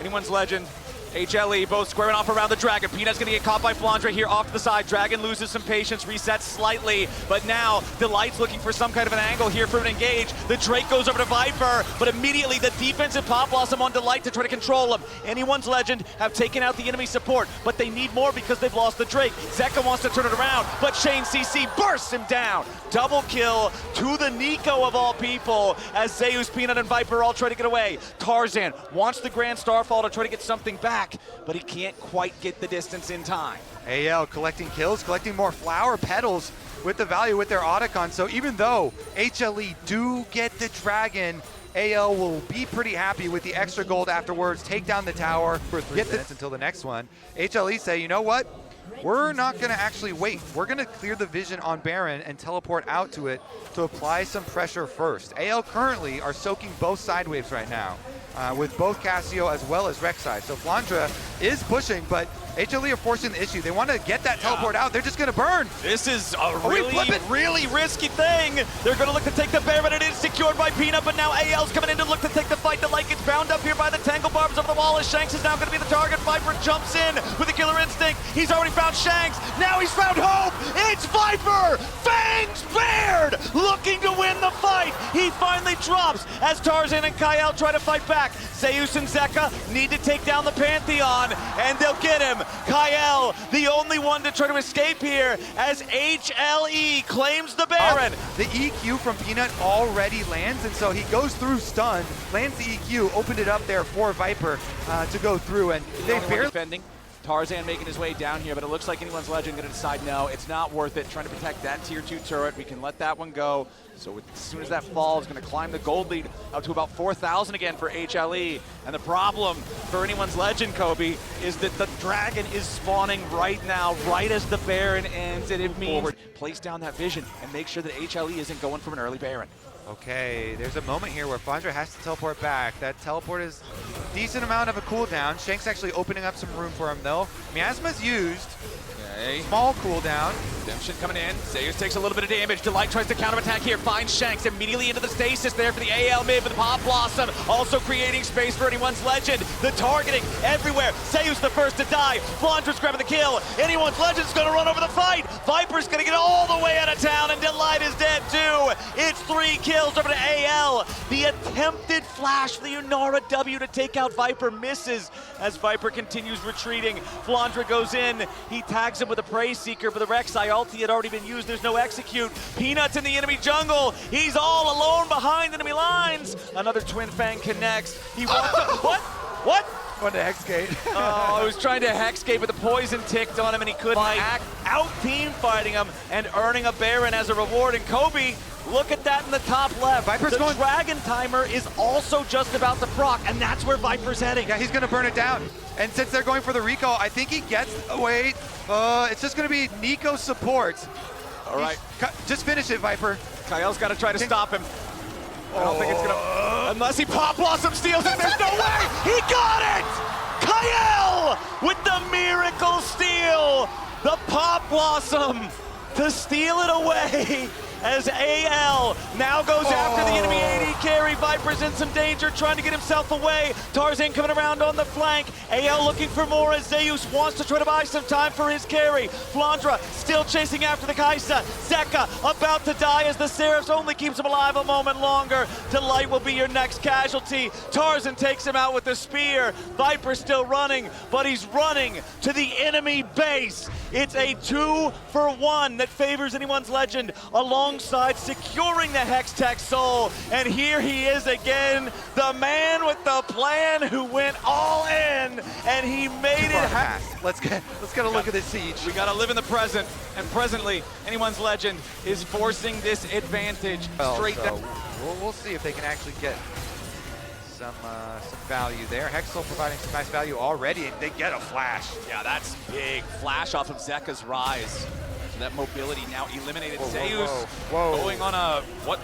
Anyone's Legend. HLE both squaring off around the Dragon. Peanut's gonna get caught by Flandre here off to the side. Dragon loses some patience, resets slightly, but now Delight's looking for some kind of an angle here for an engage. The Drake goes over to Viper, but immediately the defensive Pop Blossom on Delight to try to control him. Anyone's Legend have taken out the enemy support, but they need more because they've lost the Drake. Zeka wants to turn it around, but Shane CC bursts him down. Double kill to the Nico of all people as Zeus, Peanut, and Viper all try to get away. Tarzan wants the Grand Starfall to try to get something back, but he can't quite get the distance in time. AL collecting kills, collecting more flower petals with the value with their Otacon. So even though HLE do get the Dragon, AL will be pretty happy with the extra gold afterwards, take down the tower for 3 minutes until the next one. HLE say, you know what? We're not going to actually wait. We're going to clear the vision on Baron and teleport out to it to apply some pressure first. AL currently are soaking both side waves right now with both Cassio as well as Rek'Sai. So Flandre is pushing, but HLE are forcing the issue. They want to get that teleport out. They're just going to burn. This is a really risky thing. They're going to look to take the Baron. It is secured by Peanut, but now AL's coming in to look to take the fight. The light gets bound up here by the Tangle Barbs over the wall as Shanks is now going to be the target. Viper jumps in with a killer instinct. He's already found Shanks. Now he's found Hope. It's Viper. Fangs bared, looking to win the fight. He finally drops as Tarzan and Kyle try to fight back. Zeus and Zeka need to take down the Pantheon, and they'll get him. Kyle, the only one to try to escape here as HLE claims the Baron. The EQ from Peanut already lands, and so he goes through stun, lands the EQ, opened it up there for Viper to go through, and they barely defending. Tarzan making his way down here, but it looks like Anyone's Legend going to decide no, it's not worth it. Trying to protect that tier 2 turret. We can let that one go. So as soon as that falls, going to climb the gold lead up to about 4,000 again for HLE. And the problem for Anyone's Legend, Kobe, is that the Dragon is spawning right now, right as the Baron ends, and it means place down that vision and make sure that HLE isn't going from an early Baron. Okay, there's a moment here where Flandre has to teleport back. That teleport is a decent amount of a cooldown. Shank's actually opening up some room for him though. Miasma's used. Okay. Small cooldown. Redemption coming in. Zeus takes a little bit of damage. Delight tries to counterattack here. Finds Shanks immediately into the stasis there for the AL mid with the Pop Blossom. Also creating space for Anyone's Legend. The targeting everywhere. Zeus the first to die. Flandre's grabbing the kill. Anyone's Legend's gonna run over the fight. Viper's gonna get all the way out of town, and Delight is dead too. It's 3 kills over to AL. The attempted flash for the Unara W to take out Viper misses as Viper continues retreating. Flandre goes in. He tags him with a Prey Seeker, but the Rek'Sai ulti had already been used. There's no execute. Peanut's in the enemy jungle. He's all alone behind enemy lines. Another Twin Fang connects. He wants to... What? Wanted to Hexgate. Oh, I was trying to Hexgate, but the poison ticked on him and he couldn't act. Out team fighting him and earning a Baron as a reward. And Kobe, look at that in the top left. Viper's the going. Dragon timer is also just about to proc, and that's where Viper's heading. Yeah, he's going to burn it down. And since they're going for the recall, I think he gets away. It's just going to be Nico support. All right. Just finish it, Viper. Kyle's got to try to stop him. I don't think it's going to... Unless he Pop Blossom steals it, there's no way! He got it! Kyle with the miracle steal! The Pop Blossom to steal it away as AL now goes after the enemy AD carry. Viper's in some danger, trying to get himself away. Tarzan coming around on the flank. AL looking for more as Zeus wants to try to buy some time for his carry. Flandre still chasing after the Kaisa. Zeka about to die as the Seraphs only keeps him alive a moment longer. Delight will be your next casualty. Tarzan takes him out with the spear. Viper still running, but he's running to the enemy base. It's a 2-for-1 that favors Anyone's Legend alongside securing the Hextech Soul. And here he is again, the man with the plan who went all in, and he made it happen. Let's get a look at this siege. We gotta live in the present, and presently, Anyone's Legend is forcing this advantage straight down. We'll see if they can actually get some value there. Hexel providing some nice value already, and they get a flash. Yeah, that's big. Flash off of Zeka's rise. So that mobility now eliminated. Zeus going on a, what?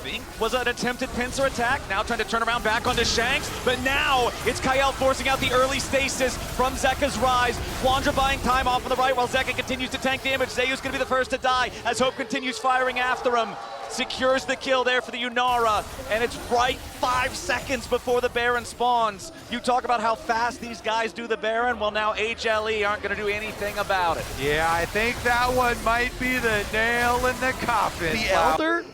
think was an attempted pincer attack. Now trying to turn around back onto Shanks, but now it's Kael forcing out the early stasis from Zeka's rise. Flandra buying time off on the right while Zeka continues to tank damage. Zeyu's gonna be the first to die as Hope continues firing after him. Secures the kill there for the Unara, and it's right 5 seconds before the Baron spawns. You talk about how fast these guys do the Baron, well now HLE aren't gonna do anything about it. Yeah, I think that one might be the nail in the coffin. The Elder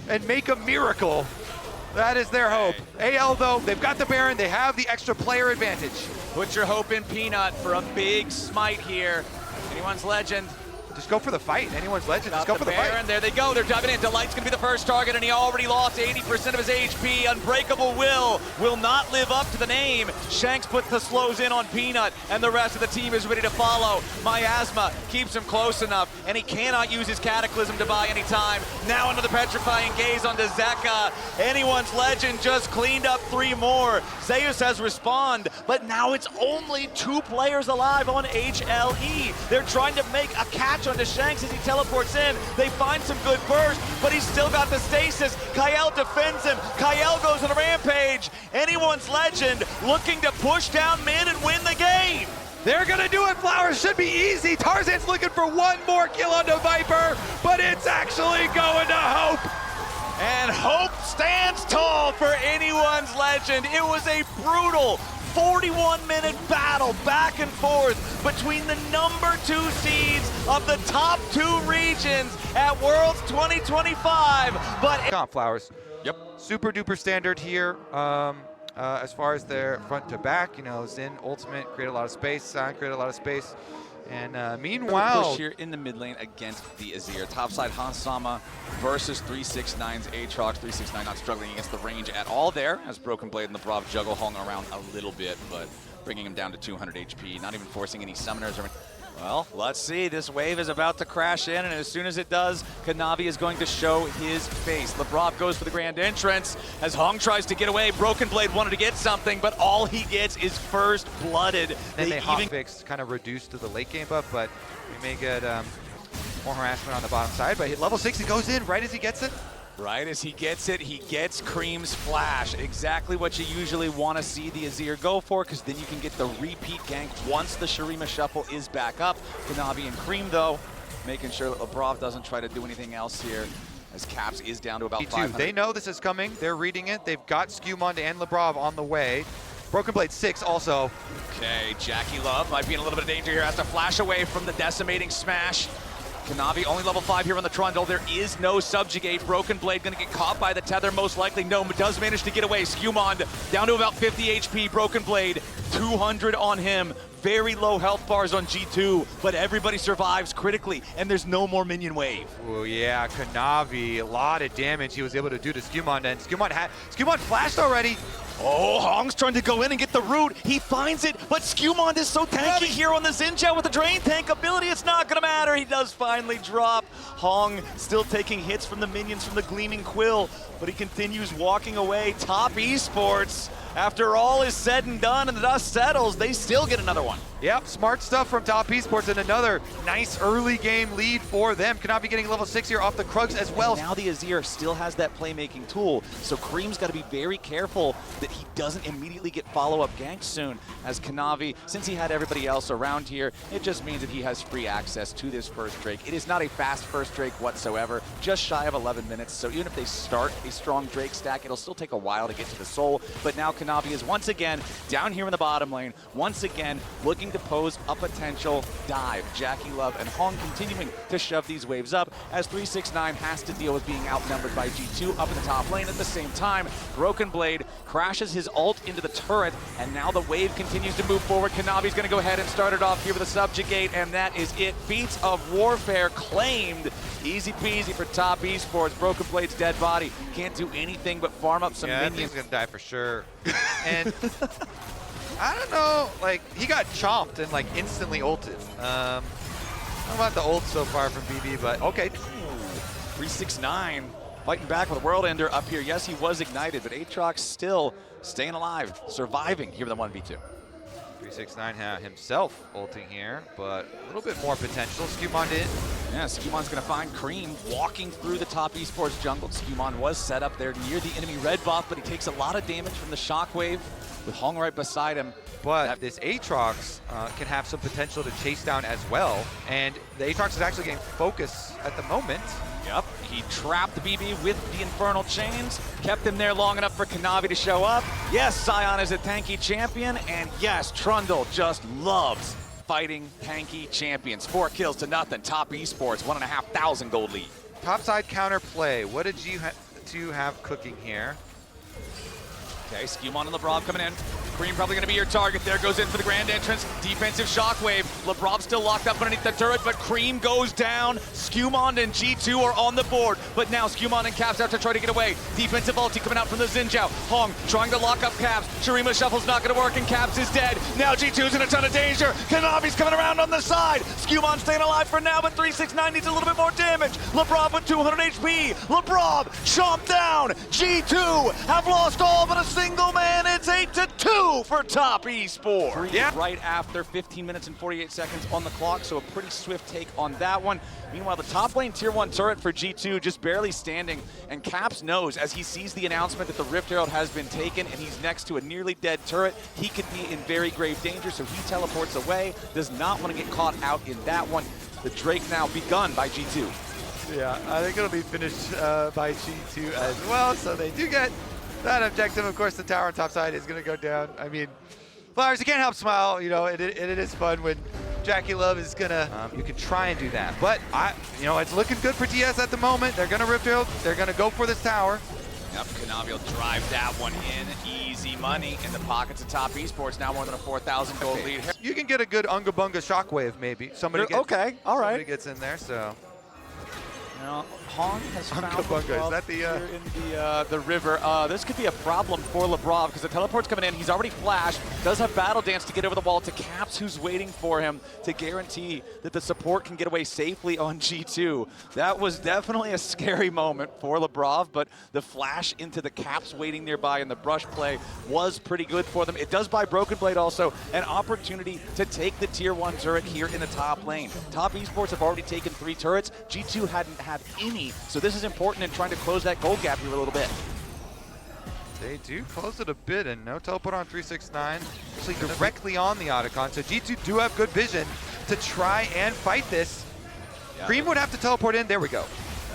and make a miracle. That is their hope. AL though, they've got the Baron, they have the extra player advantage. Put your hope in Peanut for a big smite here. Anyone's Legend. Just go for the fight. Anyone's Legend, just go for the fight. There they go, they're diving in. Delight's gonna be the first target, and he already lost 80% of his HP. Unbreakable will not live up to the name. Shanks puts the slows in on Peanut, and the rest of the team is ready to follow. Miasma keeps him close enough, and he cannot use his Cataclysm to buy any time. Now into the Petrifying Gaze onto Zeka. Anyone's Legend just cleaned up 3 more. Zeus has respawned, but now it's only 2 players alive on HLE. They're trying to make a catch onto Shanks as he teleports in. They find some good burst, but he's still got the stasis. Kael defends him. Kael goes on a rampage. Anyone's Legend looking to push down mid and win the game. They're gonna do it, Flowers. Should be easy. Tarzan's looking for one more kill onto Viper, but it's actually going to Hope. And Hope stands tall for Anyone's Legend. It was a brutal 41-minute battle back and forth between the number 2 seeds of the top 2 regions at Worlds 2025. But Flowers. Yep. Super duper standard here. As far as their front to back, you know, Xin ultimate create a lot of space, Sion create a lot of space. And meanwhile, push here in the mid lane against the Azir. Topside Hansama versus 369's Aatrox. 369 not struggling against the range at all there, as Broken Blade and the Brav juggle hung around a little bit, but bringing him down to 200 HP, not even forcing any summoners or. Well, let's see. This wave is about to crash in, and as soon as it does, Kanavi is going to show his face. Lebrov goes for the grand entrance as Hong tries to get away. Broken Blade wanted to get something, but all he gets is first blooded. Then they hotfix, kind of reduced to the late game buff, but we may get more harassment on the bottom side. But level 6, he goes in right as he gets it. Right as he gets it, he gets Cream's Flash. Exactly what you usually want to see the Azir go for, because then you can get the repeat gank once the Shurima Shuffle is back up. Kanavi and Cream, though, making sure that Lebrov doesn't try to do anything else here, as Caps is down to about 500. They know this is coming. They're reading it. They've got Skewmond and Lebrov on the way. Broken Blade 6 also. Okay, Jackie Love might be in a little bit of danger here. Has to flash away from the decimating smash. Kanavi only level 5 here on the Trundle. There is no subjugate. Broken Blade gonna get caught by the tether, most likely. No, but does manage to get away. Skewmond down to about 50 HP. Broken Blade, 200 on him. Very low health bars on G2, but everybody survives critically, and there's no more minion wave. Oh yeah, Kanavi, a lot of damage he was able to do to Skewmond, and Skewmond flashed already. Oh, Hong's trying to go in and get the root. He finds it, but Skewmond is so tanky here on the Xinjiao with the Drain Tank ability. It's not gonna matter. He does finally drop. Hong still taking hits from the minions from the Gleaming Quill, but he continues walking away. Top Esports, after all is said and done and the dust settles, they still get another one. Yep, smart stuff from Top Esports, and another nice early game lead for them. Kanavi getting level 6 here off the Krugs as well. Now the Azir still has that playmaking tool, so Cream's got to be very careful that he doesn't immediately get follow-up ganks soon, as Kanavi, since he had everybody else around here, it just means that he has free access to this first Drake. It is not a fast first Drake whatsoever, just shy of 11 minutes, so even if they start a strong Drake stack, it'll still take a while to get to the soul, but now Kanavi is once again down here in the bottom lane, once again looking to pose a potential dive. Jackie Love and Hong continuing to shove these waves up as 369 has to deal with being outnumbered by G2 up in the top lane. At the same time, Broken Blade crashes his ult into the turret, and now the wave continues to move forward. Kanavi's going to go ahead and start it off here with a subjugate, and that is it. Feats of Warfare claimed. Easy peasy for Top Esports. Broken Blade's dead body can't do anything but farm up some minions. He's going to die for sure. And I don't know, like, he got chomped and, like, instantly ulted. I don't know about the ult so far from BB, but okay. 369 fighting back with a World Ender up here. Yes, he was ignited, but Aatrox still staying alive, surviving here with a 1v2. 369 himself ulting here, but a little bit more potential. Skewmond in. Yeah, Skummon's going to find Cream walking through the top Esports jungle. Skumon was set up there near the enemy red buff, but he takes a lot of damage from the shockwave with Hong right beside him. But this Aatrox can have some potential to chase down as well. And the Aatrox is actually getting focus at the moment. Yep, he trapped BB with the Infernal Chains, kept him there long enough for Kanavi to show up. Yes, Sion is a tanky champion, and yes, Trundle just loves fighting tanky champions. 4 kills to nothing, top Esports, 1,500 gold lead. Topside counter play, what did G2 have cooking here? Okay, Skumon and Lebrov coming in. Cream probably gonna be your target there, goes in for the grand entrance. Defensive shockwave. Lebrov still locked up underneath the turret, but Cream goes down. Skumon and G2 are on the board, but now Skumon and Caps out to try to get away. Defensive ulti coming out from the Xinjiao. Hong trying to lock up Caps. Shurima Shuffle's not gonna work and Caps is dead. Now G2's in a ton of danger. Kanavi's coming around on the side. Skumon staying alive for now, but 369 needs a little bit more damage. Lebrov with 200 HP. Lebrov chomped down. G2 have lost all but a single man. It's 8-2 for top Esports. Yeah. Right after 15 minutes and 48 seconds on the clock, so a pretty swift take on that one. Meanwhile, the top lane tier 1 turret for G2 just barely standing, and Caps knows as he sees the announcement that the Rift Herald has been taken and he's next to a nearly dead turret, he could be in very grave danger, so he teleports away, does not want to get caught out in that one. The Drake now begun by G2. Yeah, I think it'll be finished by G2 as well, so they do get that objective. Of course, the tower on top side is going to go down. I mean, Flowers, you can't help smile. You know, it is fun when Jackie Love is going to, you can try and do that. But, it's looking good for TS at the moment. They're going to Rift Herald. They're going to go for this tower. Yep, Kanavi will drive that one in. Easy money in the pockets of top Esports. Now more than a 4,000 gold lead. You can get a good Unga Bunga shockwave, maybe. Somebody gets in there, so. Now, Hong has found Bunga, is that here in the river. This could be a problem for Lebrov because the teleport's coming in. He's already flashed. Does have Battle Dance to get over the wall to Caps, who's waiting for him to guarantee that the support can get away safely on G2. That was definitely a scary moment for Lebrov, but the flash into the Caps waiting nearby and the brush play was pretty good for them. It does buy Broken Blade also an opportunity to take the tier 1 turret here in the top lane. Top Esports have already taken 3 turrets. G2 hadn't had any, so this is important in trying to close that gold gap here a little bit. They do close it a bit, and no teleport on 369, actually directly on the Otacon, so G2 do have good vision to try and fight this. Yeah. Cream would have to teleport in, there we go.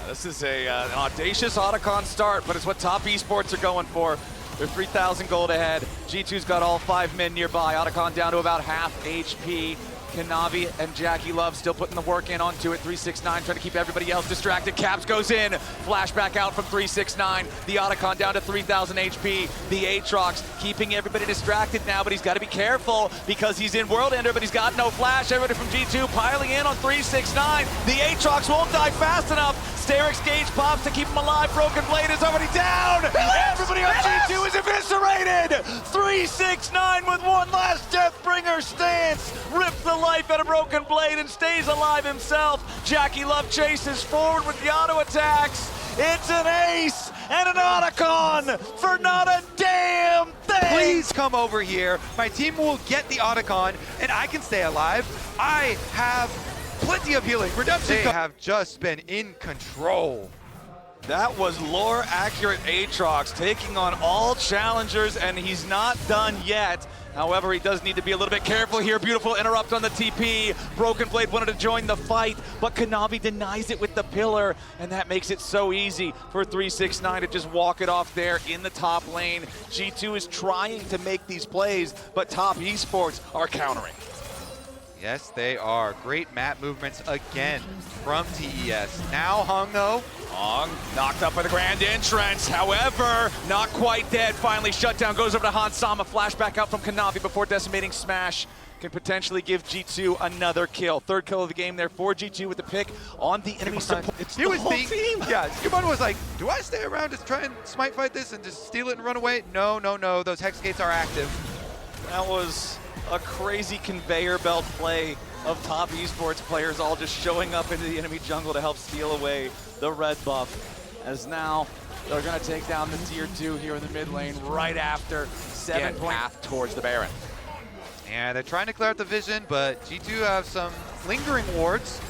Yeah, this is an audacious Otacon start, but it's what top Esports are going for. They're 3,000 gold ahead. G2's got all 5 men nearby. Otacon down to about half HP. Kanavi and Jackie Love still putting the work in onto it. 369 trying to keep everybody else distracted. Caps goes in. Flashback out from 369. The Otacon down to 3,000 HP. The Aatrox keeping everybody distracted now, but he's got to be careful because he's in World Ender, but he's got no flash. Everybody from G2 piling in on 369. The Aatrox won't die fast enough. Sterix Gage pops to keep him alive. Broken Blade is already down. Everybody on G2 is eviscerated. 369 with one last Deathbringer stance. Rips the life out of Broken Blade and stays alive himself. Jackie Love chases forward with the auto attacks. It's an ace and an Otacon for not a damn thing. Please come over here. My team will get the Otacon and I can stay alive. I have plenty of healing. Redemption. They have just been in control. That was lore accurate Aatrox taking on all challengers, and he's not done yet. However, he does need to be a little bit careful here. Beautiful interrupt on the TP. Broken Blade wanted to join the fight, but Kanavi denies it with the pillar, and that makes it so easy for 369 to just walk it off there in the top lane. G2 is trying to make these plays, but top Esports are countering. Yes, they are. Great map movements again from TES. Now Hong, though. Hong knocked up by the grand entrance. However, not quite dead. Finally shut down. Goes over to Han Sama. Flashback out from Kanavi before decimating Smash. Can potentially give G2 another kill. 3rd kill of the game there for G2 with the pick on the enemy support. It's the whole team. Yeah, Skumon was like, do I stay around to try and smite fight this and just steal it and run away? No, no, no. Those Hex Gates are active. That was a crazy conveyor belt play of top Esports players all just showing up into the enemy jungle to help steal away the red buff. As now they're going to take down the tier 2 here in the mid lane right after 7 path towards the Baron. And they're trying to clear out the vision, but G2 have some lingering wards.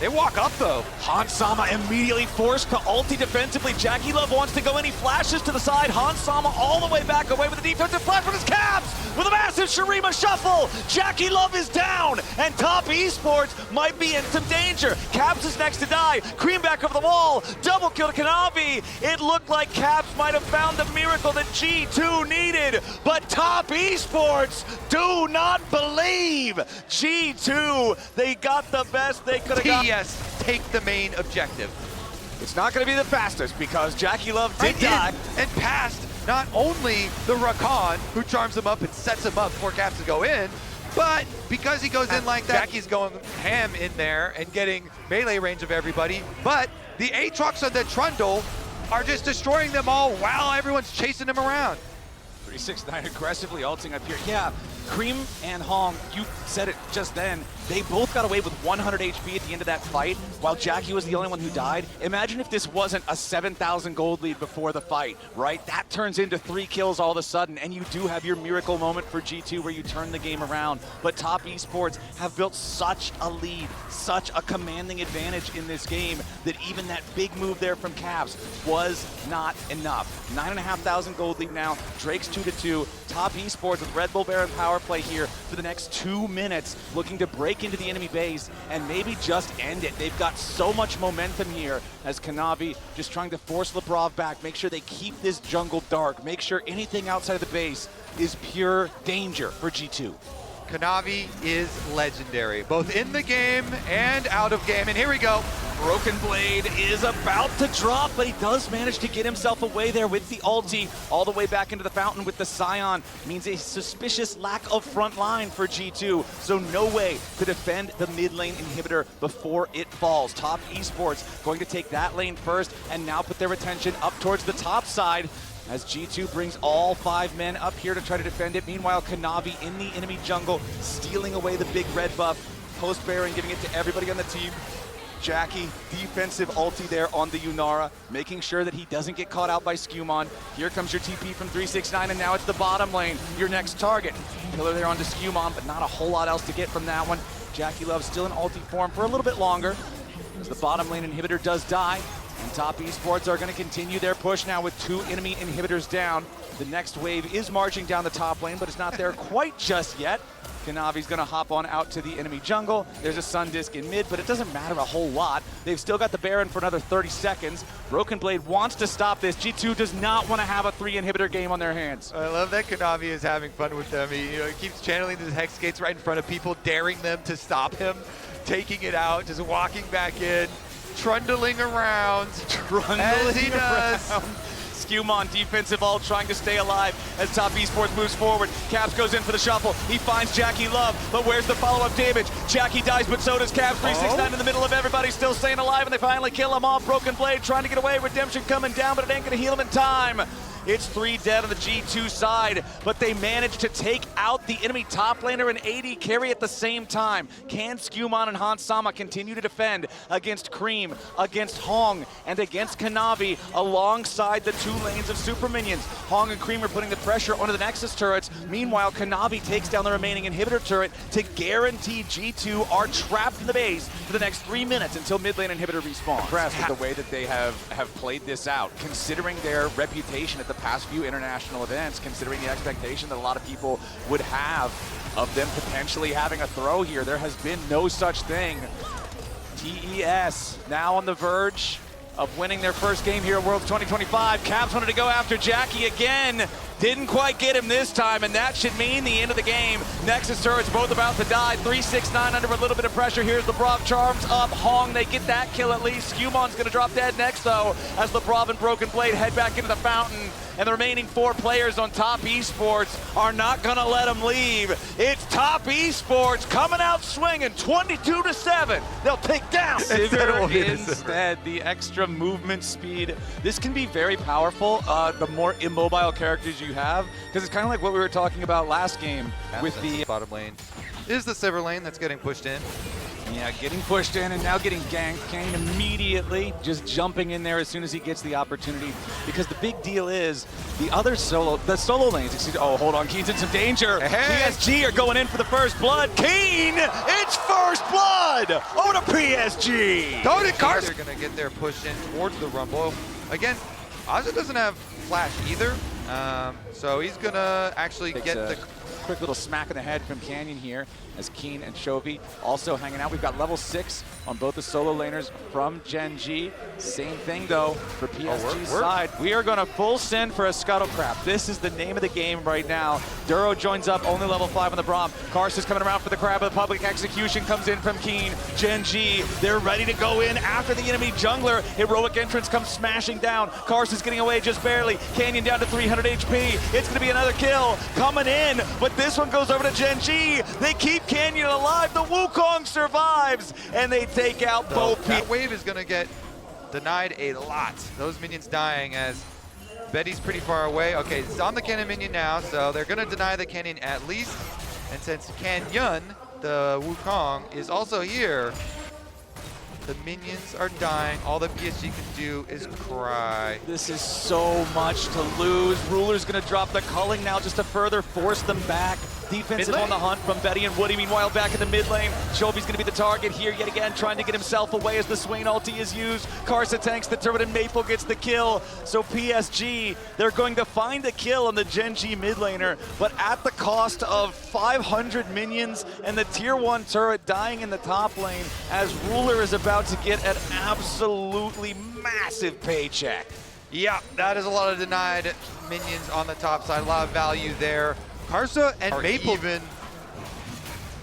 They walk up though. Hanwha immediately forced to ulti defensively. Jackie Love wants to go in, he flashes to the side. Hanwha all the way back away with the defensive flash from his Caps with a massive Shurima shuffle. Jackie Love is down, and Top Esports might be in some danger. Caps is next to die. Cream back over the wall. Double kill to Kanavi. It looked like Caps might have found the miracle that G2 needed, but Top Esports do not believe. G2, they got the best they could have got. TES take the main objective. It's not going to be the fastest because Jackie Love did die. And passed not only the Rakan, who charms him up and sets him up for Caps to go in, but because he goes in like that, Jackie's going ham in there and getting melee range of everybody. But the Aatrox and the Trundle are just destroying them all while everyone's chasing him around. 369 aggressively ulting up here. Yeah, Cream and Hong, you said it just then, they both got away with 100 HP at the end of that fight, while Jackie was the only one who died. Imagine if this wasn't a 7,000 gold lead before the fight, right? That turns into 3 kills all of a sudden, and you do have your miracle moment for G2 where you turn the game around. But Top Esports have built such a lead, such a commanding advantage in this game, that even that big move there from Caps was not enough. 9,500 gold lead now, Drake's 2-2. Top Esports with Red Bull Baron power play here for the next 2 minutes, looking to break into the enemy base and maybe just end it. They've got so much momentum here as Kanavi just trying to force Lebrov back, make sure they keep this jungle dark, make sure anything outside of the base is pure danger for G2. Kanavi is legendary, both in the game and out of game. And here we go. Broken Blade is about to drop, but he does manage to get himself away there with the ulti. All the way back into the fountain with the Scion means a suspicious lack of front line for G2. So no way to defend the mid lane inhibitor before it falls. Top Esports going to take that lane first and now put their attention up towards the top side, as G2 brings all 5 men up here to try to defend it. Meanwhile, Kanavi in the enemy jungle, stealing away the big red buff. Post-Baron giving it to everybody on the team. Jackie, defensive ulti there on the Yunara, making sure that he doesn't get caught out by Skewmon. Here comes your TP from 369, and now it's the bottom lane, your next target. Pillar there onto Skewmon, but not a whole lot else to get from that one. Jackie Love still in ulti form for a little bit longer, as the bottom lane inhibitor does die. And Top Esports are going to continue their push now with 2 enemy inhibitors down. The next wave is marching down the top lane, but it's not there quite just yet. Kanavi's going to hop on out to the enemy jungle. There's a Sun Disc in mid, but it doesn't matter a whole lot. They've still got the Baron for another 30 seconds. Broken Blade wants to stop this. G2 does not want to have a 3 inhibitor game on their hands. I love that Kanavi is having fun with them. He keeps channeling his Hex Gates right in front of people, daring them to stop him, taking it out, just walking back in, trundling around, as he does. Skewmon defensive ult trying to stay alive as Top Esports moves forward. Caps goes in for the shuffle. He finds Jackie Love, but where's the follow-up damage? Jackie dies, but so does Caps. 369 in the middle of everybody, still staying alive, and they finally kill him off. Broken Blade trying to get away. Redemption coming down, but it ain't gonna heal him in time. It's 3 dead on the G2 side, but they managed to take out the enemy top laner and AD carry at the same time. Can Skewmon and Hanwha continue to defend against Cream, against Hong, and against Kanavi alongside the 2 lanes of super minions? Hong and Cream are putting the pressure onto the Nexus turrets. Meanwhile, Kanavi takes down the remaining inhibitor turret to guarantee G2 are trapped in the base for the next 3 minutes until mid lane inhibitor respawns. Impressed with the way that they have played this out, considering their reputation at the past few international events, considering the expectation that a lot of people would have of them potentially having a throw here. There has been no such thing. TES now on the verge of winning their first game here at Worlds 2025. Caps wanted to go after Jackie again. Didn't quite get him this time, and that should mean the end of the game. Nexus turrets both about to die. 369 under a little bit of pressure. Here's Lebrov, charms up. Hong, they get that kill at least. Skewmon's gonna drop dead next though, as Lebrov and Broken Blade head back into the fountain. And the remaining 4 players on Top Esports are not gonna let them leave. It's Top Esports coming out swinging, 22-7. They'll take down. Instead, the extra movement speed. This can be very powerful. The more immobile characters you have, because it's kind of like what we were talking about last game with the bottom lane. Is the silver lane that's getting pushed in. Yeah, getting pushed in and now getting ganked. Kane immediately just jumping in there as soon as he gets the opportunity. Because the big deal is the solo lanes, excuse me. Oh, hold on, Kane's in some danger. Hey. PSG are going in for the first blood. Kane, it's first blood! Oh, to PSG! Go to Carson! They're gonna get their push in towards the Rumble. Again, Aja doesn't have flash either, so he's gonna actually get the quick little smack in the head from Canyon here as Keen and Chovy also hanging out. We've got level 6 on both the solo laners from Gen.G. Same thing though for PSG's side. We are going to full send for a Scuttlecraft. This is the name of the game right now. Duro joins up, only level 5 on the Braum. Karsa's coming around for the crab, but the public execution comes in from Keen. Gen.G, they're ready to go in after the enemy jungler. Heroic entrance comes smashing down. Karsa's getting away just barely. Canyon down to 300 HP. It's going to be another kill coming in, but this one goes over to Gen.G. They keep Canyon alive. The Wukong survives, and they take out both. That wave is going to get denied a lot. Those minions dying as Betty's pretty far away. Okay, it's on the Canyon minion now, so they're going to deny the Canyon at least. And since Canyon, the Wukong, is also here, the minions are dying. All that PSG can do is cry. This is so much to lose. Ruler's gonna drop the culling now just to further force them back. Defensive on the hunt from Betty and Woody. Meanwhile, back in the mid lane, Chovy's gonna be the target here yet again, trying to get himself away as the Swain ulti is used. Karsa tanks the turret and Maple gets the kill. So PSG, they're going to find a kill on the Gen.G mid laner, but at the cost of 500 minions and the tier 1 turret dying in the top lane as Ruler is about to get an absolutely massive paycheck. Yeah, that is a lot of denied minions on the top side, a lot of value there. Karsa and Maple even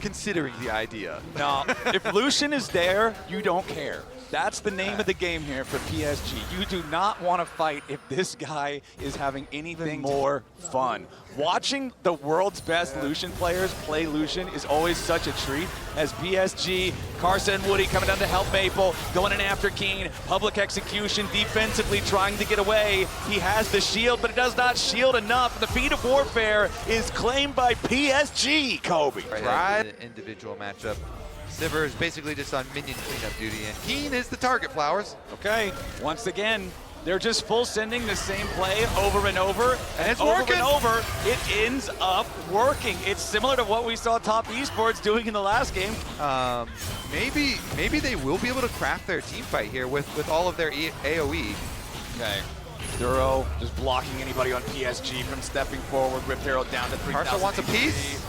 considering the idea. No, if Lucian is there, you don't care. That's the name of the game here for PSG. You do not want to fight if this guy is having anything more fun. Watching the world's best Lucian players play Lucian is always such a treat. As PSG, Karsa and Woody coming down to help Maple, going in after Keen, public execution, defensively trying to get away. He has the shield, but it does not shield enough. The feat of warfare is claimed by PSG, Kobe. Right. The individual matchup. Sivir is basically just on minion cleanup duty, and Keen is the target, Flowers. Okay, once again, they're just full sending the same play over and over. And it's over working. and over, it ends up working. It's similar to what we saw Top Esports doing in the last game. Maybe they will be able to craft their team fight here with all of their AoE. Okay. Duro just blocking anybody on PSG from stepping forward. Rip Arrow down to 3,000. Karsa wants a piece.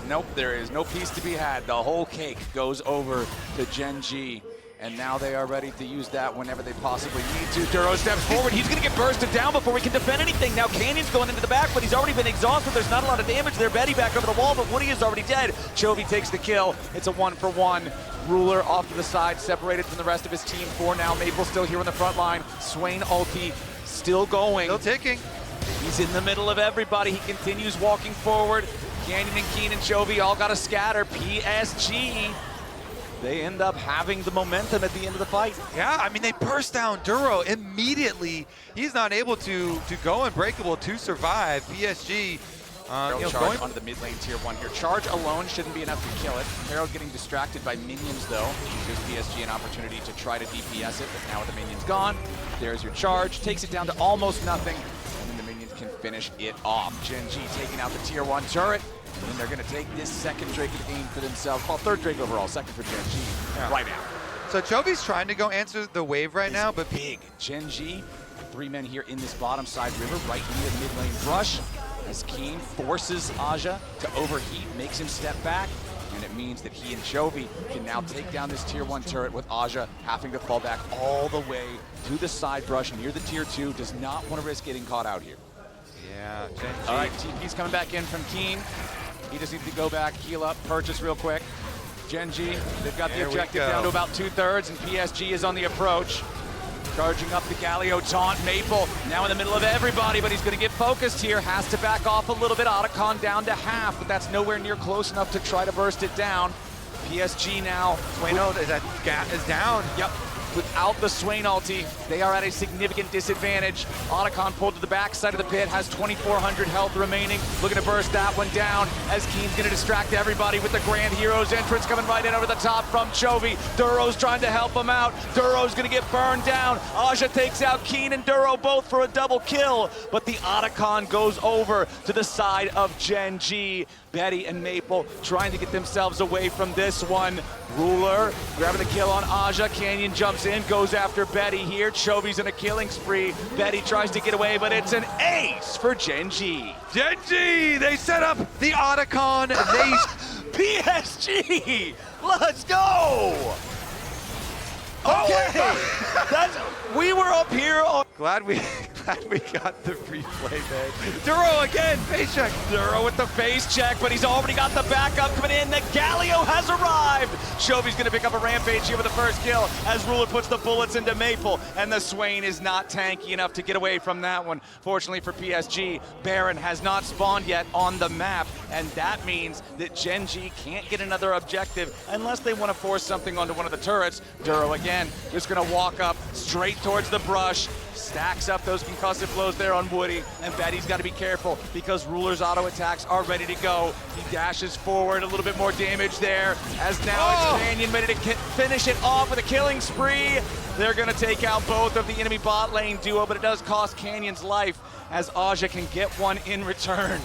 Nope, there is no piece to be had. The whole cake goes over to Gen.G. And now they are ready to use that whenever they possibly need to. Duro steps forward. He's going to get bursted down before he can defend anything. Now Canyon's going into the back, but he's already been exhausted. There's not a lot of damage there. Betty back over the wall, but Woody is already dead. Chovy takes the kill. It's a 1-for-1. Ruler off to the side, separated from the rest of his team for now. Maple still here on the front line. Swain ulti still going. Still ticking. He's in the middle of everybody. He continues walking forward. Canyon and Keen and Chovy all got to scatter. PSG, they end up having the momentum at the end of the fight. Yeah, I mean, they burst down Duro immediately. He's not able to go Unbreakable to survive. PSG, charge onto the mid lane tier 1 here. Charge alone shouldn't be enough to kill it. Harrow getting distracted by minions though. Gives PSG an opportunity to try to DPS it, but now with the minions gone, there's your charge. Takes it down to almost nothing. Can finish it off. Gen.G taking out the tier 1 turret, and then they're going to take this second Drake of aim for themselves. Well, third Drake overall, second for Gen.G right now. So Chovy's trying to go answer the wave right now, but big. Gen.G, 3 men here in this bottom side river, right near the mid lane rush, as Keen forces Aja to overheat, makes him step back, and it means that he and Chovy can now take down this tier 1 turret with Aja having to fall back all the way to the side brush near the tier 2. Does not want to risk getting caught out here. Yeah, Gen.G. All right, TP's coming back in from Keen. He just needs to go back, heal up, purchase real quick. Gen.G, they've got the objective down to about 2/3, and PSG is on the approach. Charging up the Galio taunt. Maple now in the middle of everybody, but he's going to get focused here. Has to back off a little bit. Otacon down to half, but that's nowhere near close enough to try to burst it down. PSG now. Wait, no, that gap is down. Yep. without the Swain ulti, they are at a significant disadvantage. Otacon pulled to the backside of the pit, has 2,400 health remaining, looking to burst that one down as Keen's going to distract everybody with the Grand Heroes entrance coming right in over the top from Chovy. Duro's trying to help him out. Duro's going to get burned down. Aja takes out Keen and Duro both for a double kill, but the Otacon goes over to the side of Gen.G. Betty and Maple trying to get themselves away from this one. Ruler grabbing the kill on Aja. Canyon jumps in, goes after Betty here. Chovy's in a killing spree. Betty tries to get away, but it's an ace for Gen.G. Gen.G, they set up the Otacon. PSG, let's go. Okay, we were up here on. Glad we got the replay, man. Duro again, face check. Duro with the face check, but he's already got the backup coming in. The Galio has arrived. Chovy's gonna pick up a rampage here with the first kill as Ruler puts the bullets into Maple, and the Swain is not tanky enough to get away from that one. Fortunately for PSG, Baron has not spawned yet on the map, and that means that Gen.G can't get another objective unless they want to force something onto one of the turrets. Duro again, just gonna walk up straight towards the brush, stacks up those concussive blows there on Woody, and Betty's got to be careful because Ruler's auto attacks are ready to go. He dashes forward, a little bit more damage there, as now it's Canyon ready to finish it off with a killing spree. They're going to take out both of the enemy bot lane duo, but it does cost Canyon's life as Aja can get one in return.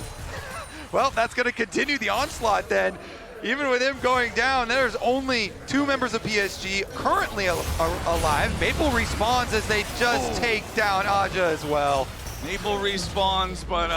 Well, that's going to continue the onslaught then. Even with him going down, there's only 2 members of PSG currently alive. Maple respawns as they just take down Aja as well. Maple respawns, but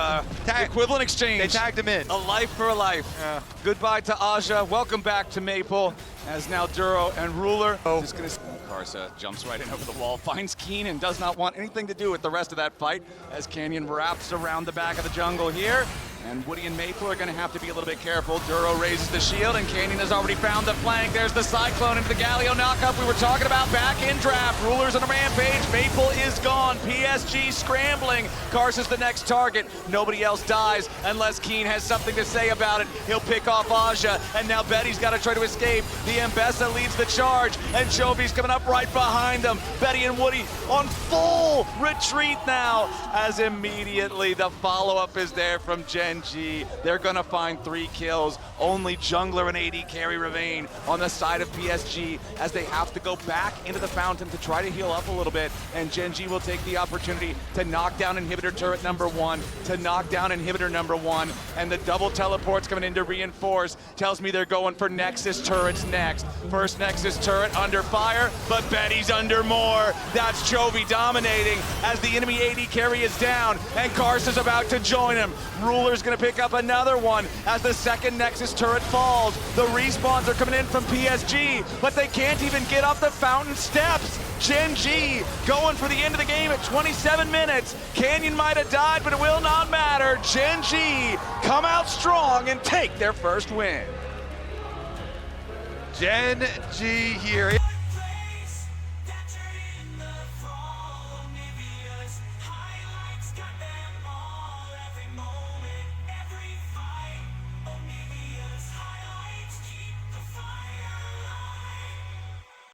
equivalent exchange. They tagged him in. A life for a life. Yeah. Goodbye to Aja. Welcome back to Maple, as now Duro and Ruler. Just gonna. Karsa jumps right in over the wall, finds Keen, and does not want anything to do with the rest of that fight as Canyon wraps around the back of the jungle here. And Woody and Maple are going to have to be a little bit careful. Duro raises the shield, and Canyon has already found the flank. There's the Cyclone into the Galio knockup we were talking about back in draft. Ruler's on a rampage. Maple is gone. PSG scrambling. Karsa's the next target. Nobody else dies unless Keen has something to say about it. He'll pick off Aja, and now Betty's got to try to escape. The Mbessa leads the charge, and Chovy's coming up right behind them. Betty and Woody on full retreat now, as immediately the follow-up is there from Gen.G. They're gonna find 3 kills. Only jungler and AD carry remain on the side of PSG as they have to go back into the fountain to try to heal up a little bit, and Gen.G will take the opportunity to knock down inhibitor turret number 1, to knock down inhibitor number 1, and the double teleports coming in to reinforce tells me they're going for Nexus turrets next. First Nexus turret under fire, but Betty's under more. That's Chovy dominating as the enemy AD carry is down, and Karsa's about to join him. Ruler's gonna pick up another one as the second Nexus turret falls. The respawns are coming in from PSG, but they can't even get up the fountain steps. Gen.G going for the end of the game at 27 minutes. Canyon might have died, but it will not matter. Gen.G come out strong and take their first win. Gen.G here.